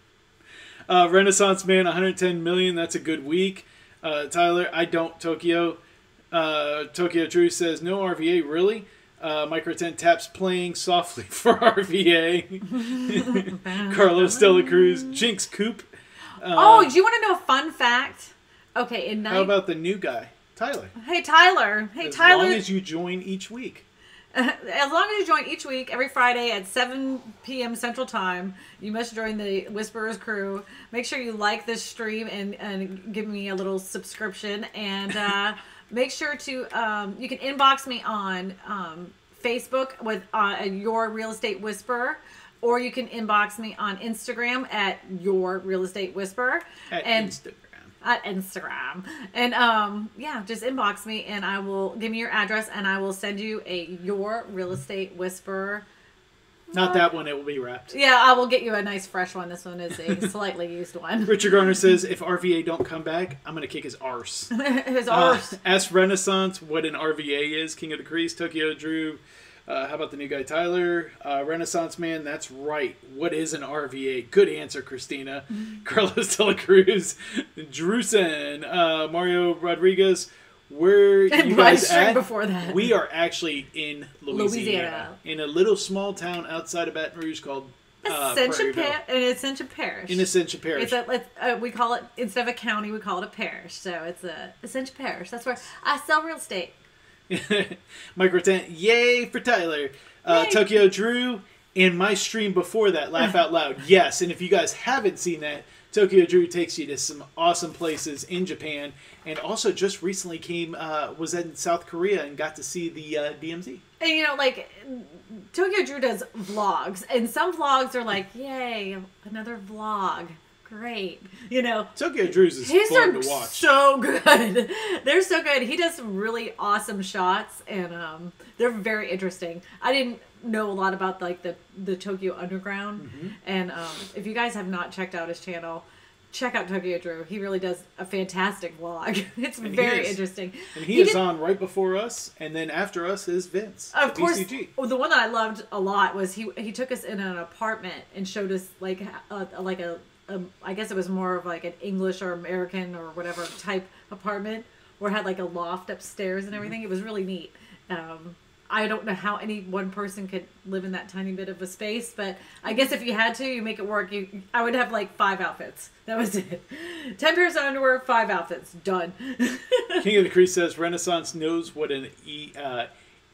Renaissance Man, 110 million. That's a good week. Tyler, I don't. Tokyo. Tokyo Drew says, no RVA, really? Micro 10 taps playing softly for RVA. Carlos de la Cruz, Jinx Coupe. Do you want to know a fun fact? Okay, how about the new guy, Tyler? Hey, Tyler. As long as you join each week. As long as you join each week, every Friday at 7 p.m. Central Time, you must join the Whisperers crew. Make sure you like this stream and give me a little subscription. And make sure to, you can inbox me on Facebook with Your Real Estate Whisperer. Or you can inbox me on Instagram at Your Real Estate Whisperer. At Instagram. And just inbox me and I will give me your address and I will send you a Your Real Estate Whisperer. Not that one, it will be wrapped. Yeah, I will get you a nice fresh one. This one is a slightly used one. Richard Garner says, if RVA don't come back, I'm going to kick his arse. His arse. Ask Renaissance what an RVA is. King of the Crease, Tokyo Drew. How about the new guy, Tyler? Renaissance Man, that's right. What is an RVA? Good answer, Kristina. Carlos de la Cruz. Drewson. Mario Rodriguez. Where you guys at? Before that. We are actually in Louisiana. In a little small town outside of Baton Rouge called Ascension Parish. In Ascension Parish. We call it, instead of a county, we call it a parish. So it's a Ascension Parish. That's where I sell real estate. Micro 10, yay for Tyler. Tokyo Drew, and my stream before that, Laugh Out Loud. Yes, and if you guys haven't seen that, Tokyo Drew takes you to some awesome places in Japan, and also just recently was in South Korea and got to see the DMZ. And Tokyo Drew does vlogs, and some vlogs are like, yay, another vlog. Great. Tokyo Drew's is fun to watch. So good. They're so good. He does some really awesome shots and they're very interesting. I didn't know a lot about the Tokyo Underground. And if you guys have not checked out his channel, check out Tokyo Drew. He really does a fantastic vlog. It's very interesting. And he is on right before us, and then after us is Vince. Of course. BCG. The one that I loved a lot was he took us in an apartment and showed us I guess it was more of like an English or American or whatever type apartment where it had like a loft upstairs and everything. It was really neat. I don't know how any one person could live in that tiny bit of a space, but I guess if you had to, you make it work. I would have like 5 outfits. That was it. 10 pairs of underwear, 5 outfits. Done. King of the Crease says Renaissance knows what an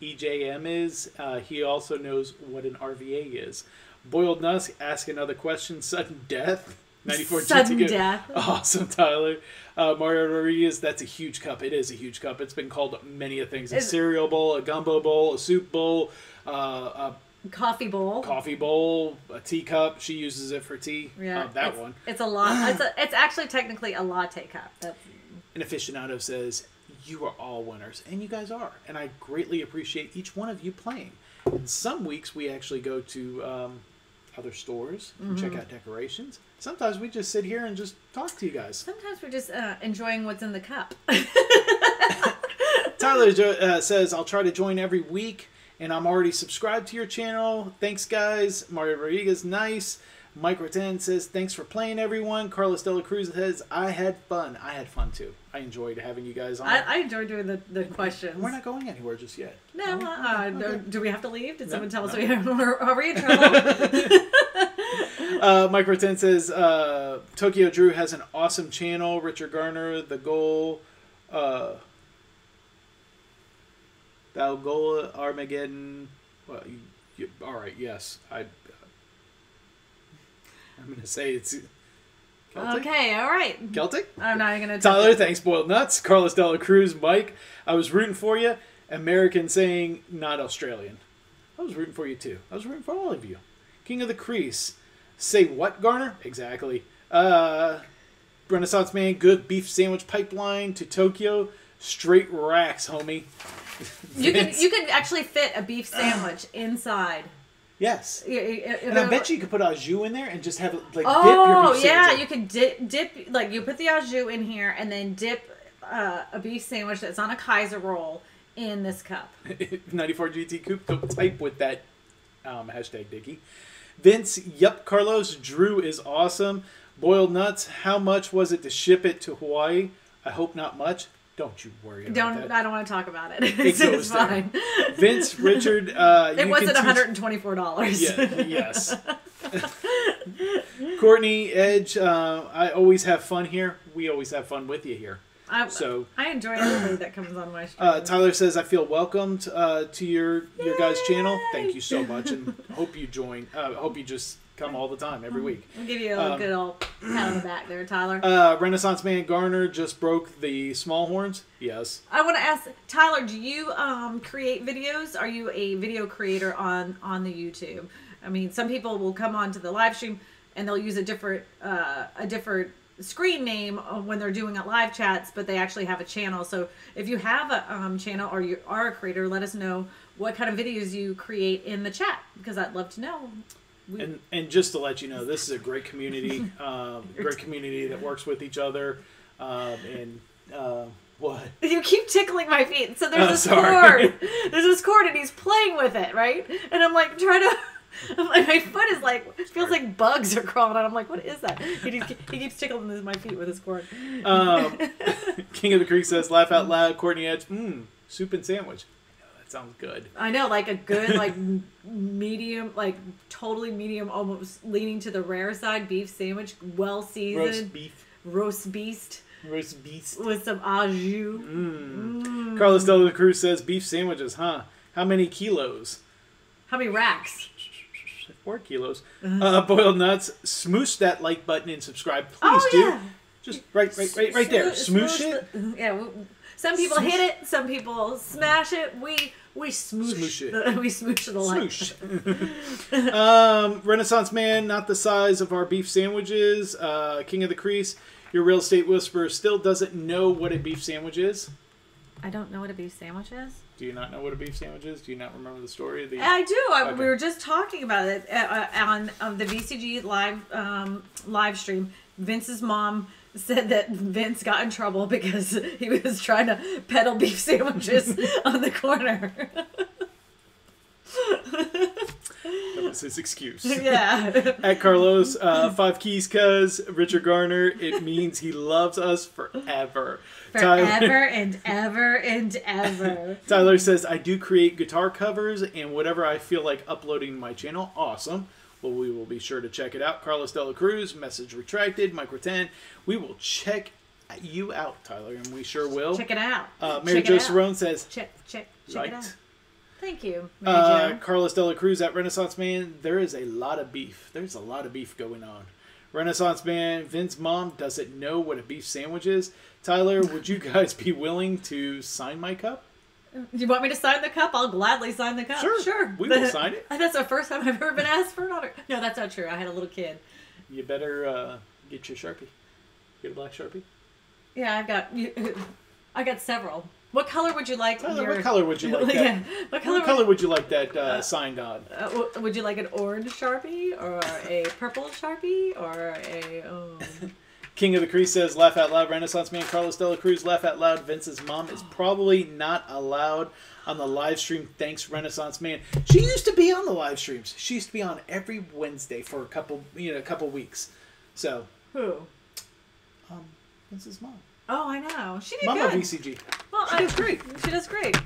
EJM is. He also knows what an RVA is. Boiled Nusk, ask another question. Sudden death. 94 Sudden death. Awesome, Tyler. Mario Rodriguez, that's a huge cup. It is a huge cup. It's been called many a things. A cereal bowl, a gumbo bowl, a soup bowl, a coffee bowl, a teacup. She uses it for tea. Yeah, that one. It's a lot. It's actually technically a latte cup. An aficionado says, you are all winners, and you guys are. And I greatly appreciate each one of you playing. And some weeks we actually go to other stores and check out decorations. Sometimes we just sit here and just talk to you guys. Sometimes we're just enjoying what's in the cup. Tyler says, I'll try to join every week, and I'm already subscribed to your channel. Thanks, guys. Mario Rodriguez, nice. Micro 10 says, thanks for playing, everyone. Carlos de la Cruz says, I had fun. I had fun, too. I enjoyed having you guys on. I enjoyed doing the questions. We're not going anywhere just yet. No, okay. Do we have to leave? Did someone tell us are we in trouble? Micro 10 says, Tokyo Drew has an awesome channel. Richard Garner, The Goal, Valgola, Armageddon. Well, all right, yes. I'm going to say it's Celtic. Okay, all right. Celtic? I'm not even going to Tyler, thanks, Boiled Nuts. Carlos Dela Cruz, Mike, I was rooting for you. American saying, not Australian. I was rooting for you, too. I was rooting for all of you. King of the Crease. Say what, Garner? Exactly. Renaissance Man, good beef sandwich pipeline to Tokyo. Straight racks, homie. You could actually fit a beef sandwich inside. Yes. And I bet you could put au jus in there and just have like dip your beef sandwich. Oh, yeah. You could dip, like you put the au jus in here and then dip a beef sandwich that's on a Kaiser roll in this cup. 94 GT Coupe, don't type with that hashtag Dickie. Vince, yup, Carlos. Drew is awesome. Boiled Nuts, how much was it to ship it to Hawaii? I hope not much. Don't you worry about that. I don't want to talk about it. It's fine. Vince, Richard, it wasn't $124. Yeah, yes. Courtney, Edge, I always have fun here. We always have fun with you here. I enjoy everybody that comes on my stream. Tyler says, I feel welcomed to your guys' channel. Thank you so much, and hope you join. Hope you just come all the time, every week. I'll give you a good old pat on the back there, Tyler. Renaissance Man Garner just broke the Smallhorns. Yes. I want to ask, Tyler, do you create videos? Are you a video creator on the YouTube? I mean, some people will come on to the live stream and they'll use a different screen name when they're doing live chats, but they actually have a channel. So if you have a channel or you are a creator, let us know what kind of videos you create in the chat, because I'd love to know. And just to let you know, this is a great community, that works with each other. What? You keep tickling my feet. So there's this cord. There's this cord, and he's playing with it, right? And I'm like trying to. My foot is like, it feels like bugs are crawling out. I'm like, what is that? He keeps tickling my feet with his cord. King of the Creek says, laugh out loud. Courtney Edge, soup and sandwich. That sounds good. I know, like a good, like medium, like totally medium, almost leaning to the rare side beef sandwich, well seasoned. Roast beast. With some au jus. Carlos Dela Cruz says, beef sandwiches, huh? How many kilos? How many racks? 4 kilos. Boiled Nuts, smoosh that like button and subscribe. Please do. Yeah. Just right there. Smoosh it. Yeah. Some people hit it. Some people smash it. We smoosh it. We smoosh it a lot. Smoosh. Renaissance Man, not the size of our beef sandwiches. King of the Crease, your real estate whisperer still doesn't know what a beef sandwich is. I don't know what a beef sandwich is. Do you not know what a beef sandwich is? Do you not remember the story? I do. Okay. We were just talking about it on the VCG live stream. Vince's mom said that Vince got in trouble because he was trying to peddle beef sandwiches on the corner. That was his excuse. Yeah. At Carlos, 5 keys, cuz Richard Garner, it means he loves us forever. Forever and ever and ever. Tyler says, I do create guitar covers and whatever I feel like uploading to my channel. Awesome. Well, we will be sure to check it out. Carlos Dela Cruz, message retracted. Micro 10. We will check you out, Tyler, and we sure will. Check it out. Mary Jo Cerrone says, check right. It out. Thank you, Mary Jo. Carlos Dela Cruz at Renaissance Man. There is a lot of beef. There's a lot of beef going on. Renaissance Man, Vince's mom doesn't know what a beef sandwich is. Tyler, would you guys be willing to sign my cup? You want me to sign the cup? I'll gladly sign the cup. Sure. We will sign it. That's the first time I've ever been asked for an autograph. No, that's not true. I had a little kid. You better get your Sharpie. Get a black Sharpie? Yeah, I got several. What color would you like? Tyler, what color would you like that? What color would you like that signed on? Would you like an orange Sharpie or a purple Sharpie or a... King of the Crease says, laugh out loud. Renaissance Man, Carlos Dela Cruz, laugh out loud. Vince's mom is probably not allowed on the live stream. Thanks, Renaissance Man. She used to be on the live streams. She used to be on every Wednesday for a couple weeks. So who? Vince's mom. Oh, I know. She did Mama good. VCG. Well, she does great. She does great.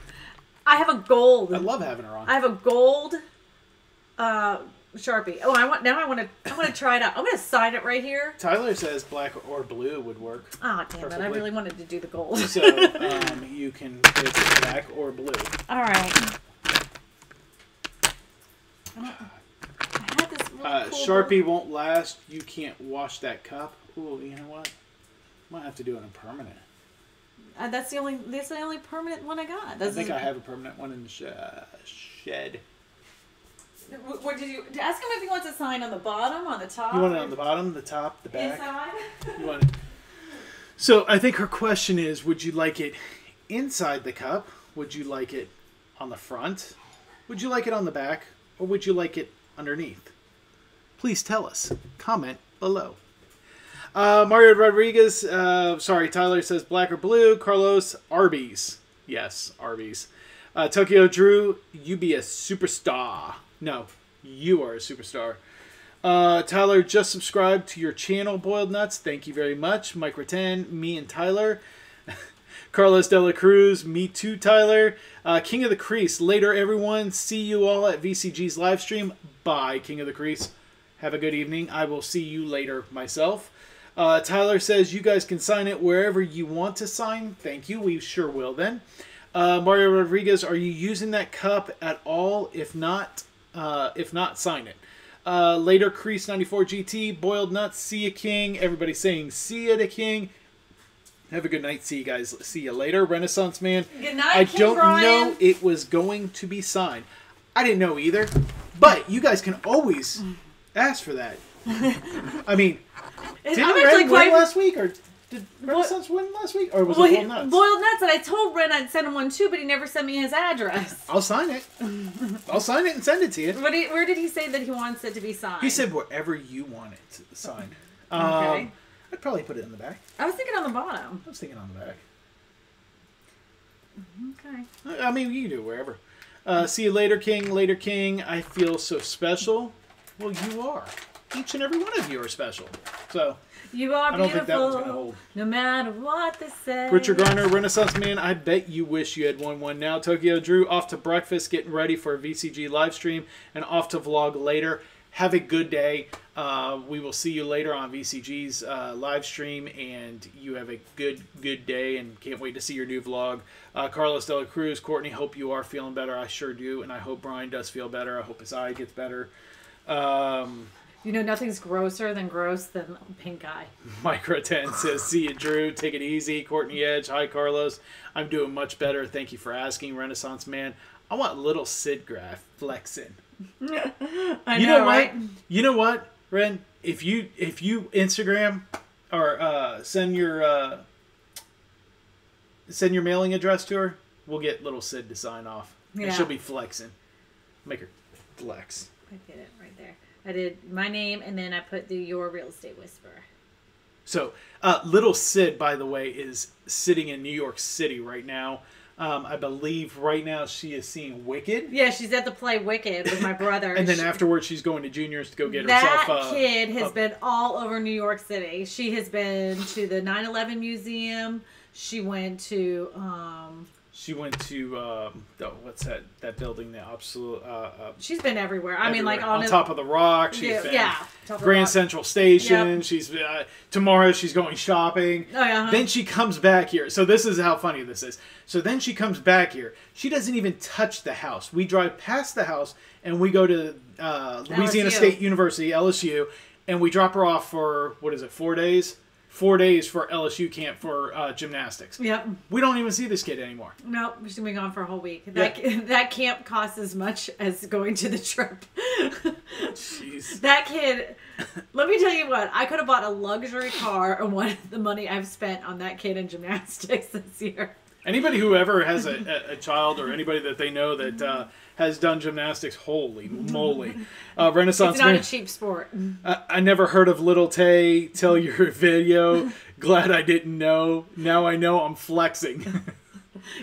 I have a gold. I love having her on. I have a gold Sharpie. Oh, I want to try it out. I'm going to sign it right here. Tyler says black or blue would work. Oh, damn it. I really wanted to do the gold. So, you can put it black or blue. All right. I had this really cool. Sharpie won't last. You can't wash that cup. Ooh, you know what? Might have to do it in permanent. That's the only permanent one I got. I think I have a permanent one in the shed. What did you ask him if he wants a sign on the bottom, on the top? You want it on the bottom, the top, the back? Inside? You want it. So I think her question is, would you like it inside the cup? Would you like it on the front? Would you like it on the back? Or would you like it underneath? Please tell us. Comment below. Mario Rodriguez, Tyler says black or blue. Carlos, Arby's. Yes, Arby's. Tokyo Drew, you be a superstar. No, you are a superstar. Tyler, just subscribed to your channel, Boiled Nuts. Thank you very much. Mike Rattan, me and Tyler. Carlos De La Cruz, me too, Tyler. King of the Crease, later everyone. See you all at VCG's live stream. Bye, King of the Crease. Have a good evening. I will see you later myself. Tyler says you guys can sign it wherever you want to sign. Thank you. We sure will then. Mario Rodriguez, are you using that cup at all? If not, sign it. Later, Crease 94 GT, Boiled Nuts, see ya, King. Everybody saying see ya to King. Have a good night. See you guys. See you later. Renaissance Man. Good night, I King don't Brian. know it was going to be signed. I didn't know either. But you guys can always ask for that. I mean, didn't Ren win last week? Or did Renaissance win last week? Or was it Boiled Nuts? Boiled Nuts, and I told Ren I'd send him one too, but he never sent me his address. I'll sign it. I'll sign it and send it to you. Where did he say that he wants it to be signed? He said wherever you want it signed. Okay. I'd probably put it in the back. I was thinking on the bottom. I was thinking on the back. Okay. I mean, you can do it wherever. See you later, King. Later, King. I feel so special. Well, you are. Each and every one of you are special. So you are I don't beautiful, think that one's gonna hold. No matter what they say. Richard Garner, Renaissance Man, I bet you wish you had won one now. Tokyo Drew, off to breakfast, getting ready for a VCG live stream, and off to vlog later. Have a good day. We will see you later on VCG's live stream, and you have a good day, and can't wait to see your new vlog. Carlos De La Cruz, Courtney, hope you are feeling better. I sure do, and I hope Brian does feel better. I hope his eye gets better. You know, nothing's grosser than pink eye. Micro 10 says, see you, Drew. Take it easy. Courtney Edge. Hi, Carlos. I'm doing much better. Thank you for asking, Renaissance Man. I want little Sid Graph flexing. I know, right? You know what, Ren? If you Instagram or send your mailing address to her, we'll get little Sid to sign off. Yeah. And she'll be flexing. Make her flex. I did it right there. I did my name, and then I put your real estate whisperer. So, little Sid, by the way, is sitting in New York City right now. I believe right now she is seeing Wicked. Yeah, she's at the play Wicked with my brother. And then afterwards she's going to Junior's to go get herself... That kid has been all over New York City. She has been to the 9/11 Museum. She went to... what's that building? The absolute. She's been everywhere. I mean, like on top of the rock. She's been Grand Central Station. Yep. She's tomorrow. She's going shopping. Oh yeah. Then she comes back here. So this is how funny this is. So then she comes back here. She doesn't even touch the house. We drive past the house and we go to Louisiana LSU. State University, LSU, and we drop her off for 4 days. 4 days for LSU camp for gymnastics. Yep. We don't even see this kid anymore. Nope, she's gonna be gone for a whole week. That camp costs as much as going to the trip. Jeez. That kid, let me tell you what, I could have bought a luxury car and what the money I've spent on that kid in gymnastics this year. Anybody who ever has a child or anybody that they know that has done gymnastics, holy moly. Renaissance It's not Man, a cheap sport. I never heard of Little Tay. Tell your video. Glad I didn't know. Now I know. I'm flexing.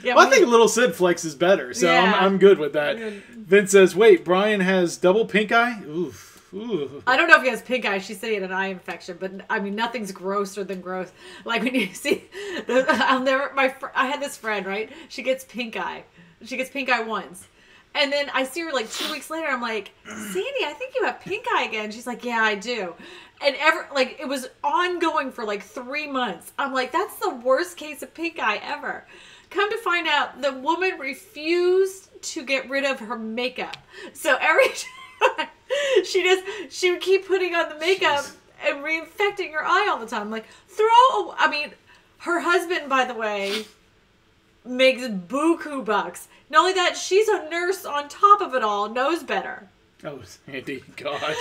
Yeah, well, I think Little Sid flexes better, so Yeah. I'm good with that. Vince says, wait, Brian has double pink eye? Oof. Ooh. I don't know if he has pink eye. She said he had an eye infection, but I mean, nothing's grosser than gross. Like when you see, I had this friend, right? She gets pink eye. She gets pink eye once. And then I see her like 2 weeks later. I'm like, Sandy, I think you have pink eye again. She's like, yeah, I do. And it was ongoing for like 3 months. I'm like, that's the worst case of pink eye ever. Come to find out, the woman refused to get rid of her makeup. So every She would keep putting on the makeup and reinfecting her eye all the time. Like, her husband, by the way, makes buku bucks. Not only that, she's a nurse on top of it all, knows better. Oh, Sandy, gosh.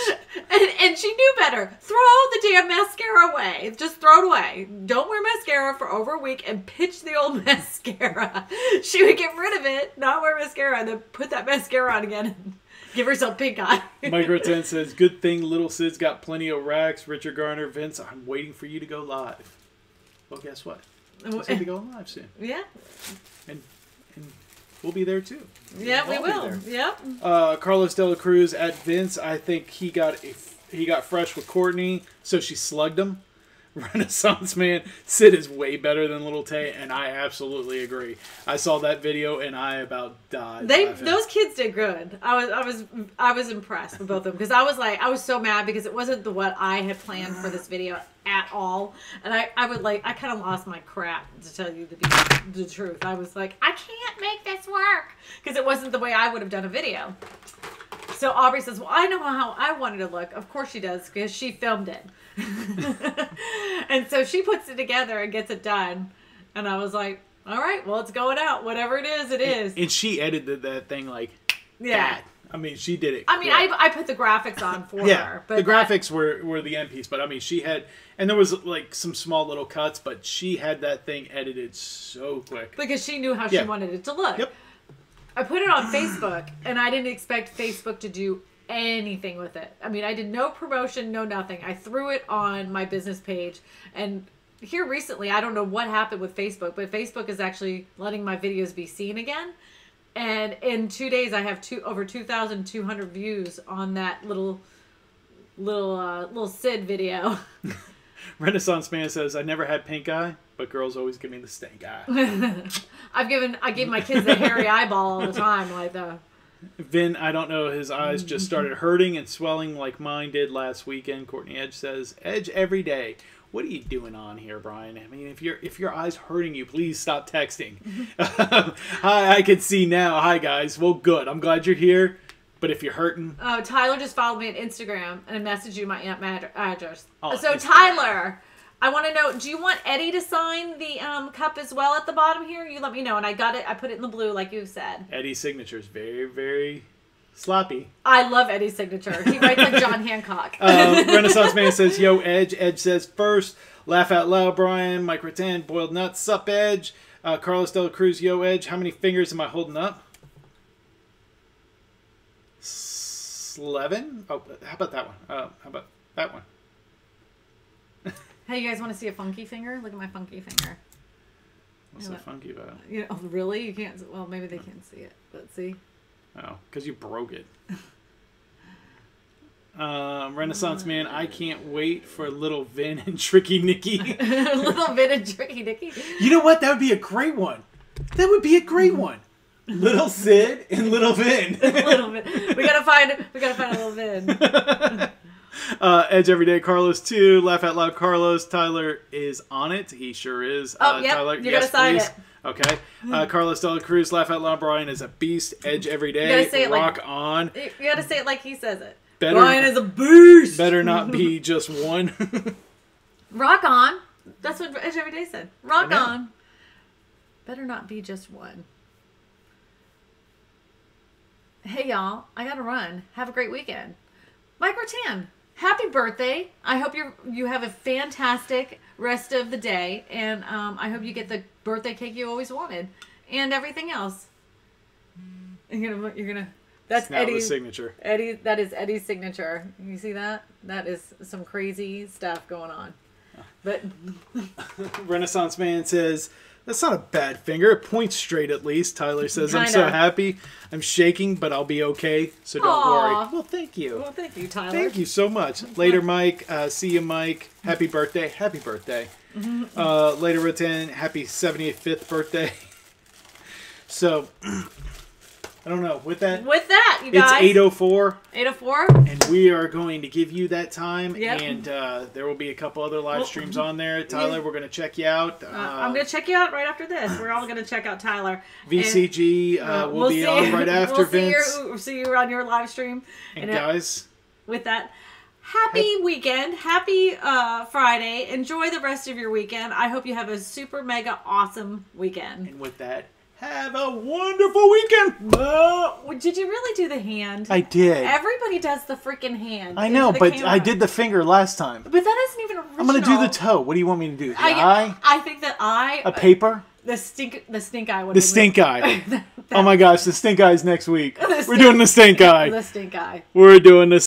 And she knew better. Throw the damn mascara away. Just throw it away. Don't wear mascara for over a week and pitch the old mascara. She would get rid of it, not wear mascara, and then put that mascara on again and give herself pink eye. Micro 10 says, good thing Little Sid's got plenty of racks. Richard Garner, Vince, I'm waiting for you to go live. Well, guess what? It's going to go live soon. Yeah. And we'll be there too. Yeah, we will. Yep. Carlos De La Cruz at Vince. I think he got fresh with Courtney, so she slugged him. Renaissance Man, Sid is way better than Little Tay, and I absolutely agree. I saw that video and I about died. Those kids did good. I was impressed with both of them because I was so mad because it wasn't what I had planned for this video at all, and I kind of lost my crap, to tell you the truth. I was like, I can't make this work because it wasn't the way I would have done a video. So Aubrey says, well, I know how I wanted to look. Of course she does, because she filmed it. And so she puts it together and gets it done. And I was like, all right, well, it's going out. Whatever it is, it is. And she edited that thing like that. I mean, she did it. I mean, I put the graphics on for her. But the graphics were the end piece. But, I mean, she had... And there was, like, some small little cuts, but she had that thing edited so quick. Because she knew how she wanted it to look. Yep. I put it on Facebook, and I didn't expect Facebook to do anything with it. I mean, I did no promotion, no nothing. I threw it on my business page, and here recently, I don't know what happened with Facebook, but Facebook is actually letting my videos be seen again. And in 2 days, I have over 2,200 views on that little Sid video. Renaissance Man says, I never had pink eye, but girls always give me the stink eye. I give my kids the hairy eyeball all the time, like the... Vin, I don't know, his eyes just started hurting and swelling like mine did last weekend. Courtney Edge says, Edge every day. What are you doing on here, Brian? I mean, if your eye's hurting you, please stop texting. Hi, I can see now. Hi, guys. Well, good. I'm glad you're here. But if you're hurting... Oh, Tyler just followed me on Instagram and messaged you my address. Oh, so, Tyler, I want to know, do you want Eddie to sign the cup as well at the bottom here? You let me know. And I got it. I put it in the blue like you said. Eddie's signature is very, very sloppy. I love Eddie's signature. He writes like John Hancock. Renaissance Man says, yo, Edge. Edge says, first, laugh out loud, Brian. Mike Rattan, boiled nuts, sup, Edge. Carlos De La Cruz, yo, Edge. How many fingers am I holding up? 11? Oh, how about that one? How about that one? Hey, you guys want to see a funky finger? Look at my funky finger. What's so funky about it? You know, oh, really? You can't... Well, maybe they can't see it. But see? Oh, because you broke it. Renaissance Man, I can't wait for Little Vin and Tricky Nicky. Little Vin and Tricky Nicky? You know what? That would be a great one. That would be a great one. Little Sid and Little Vin. Little Vin. We gotta find a Little Vin. Edge every day. Carlos too. Laugh out loud. Carlos. Tyler is on it. He sure is. Oh, yep. Tyler, You gotta sign it. Okay. Carlos De La Cruz. Laugh out loud. Brian is a beast. Edge every day. You gotta say it Rock on. You gotta say it like he says it. Better, Brian is a beast. Better not be just one. Rock on. That's what Edge every day said. Rock on. Better not be just one. Hey, y'all. I gotta run. Have a great weekend. Mike Rattan, happy birthday. I hope you have a fantastic rest of the day. And I hope you get the birthday cake you always wanted. And everything else. You're gonna that's Eddie's signature. That is Eddie's signature. You see that? That is some crazy stuff going on. But Renaissance Man says, that's not a bad finger. It points straight at least. Tyler says, Kinda. I'm so happy. I'm shaking, but I'll be okay. So don't worry. Well, thank you. Well, thank you, Tyler. Thank you so much. Later, Mike. See you, Mike. Happy birthday. Happy birthday. Later, Rattan. Happy 75th birthday. So, I don't know. With that, you guys. It's 8:04. 8:04. And we are going to give you that time. Yep. And there will be a couple other live streams on there. Tyler, we're going to check you out. I'm going to check you out right after this. We're all going to check out Tyler. VCG will be on right after, Vince. We'll see you on your live stream. And guys. With that, happy weekend. Happy Friday. Enjoy the rest of your weekend. I hope you have a super mega awesome weekend. And with that, have a wonderful weekend. Did you really do the hand? I did. Everybody does the freaking hand. I know, but camera. I did the finger last time. But that isn't even original. I'm going to do the toe. What do you want me to do? The eye? I think that eye. A paper? The stink eye. The stink eye. Oh my gosh, the stink eye is next week. We're doing the stink eye. The stink eye. We're doing the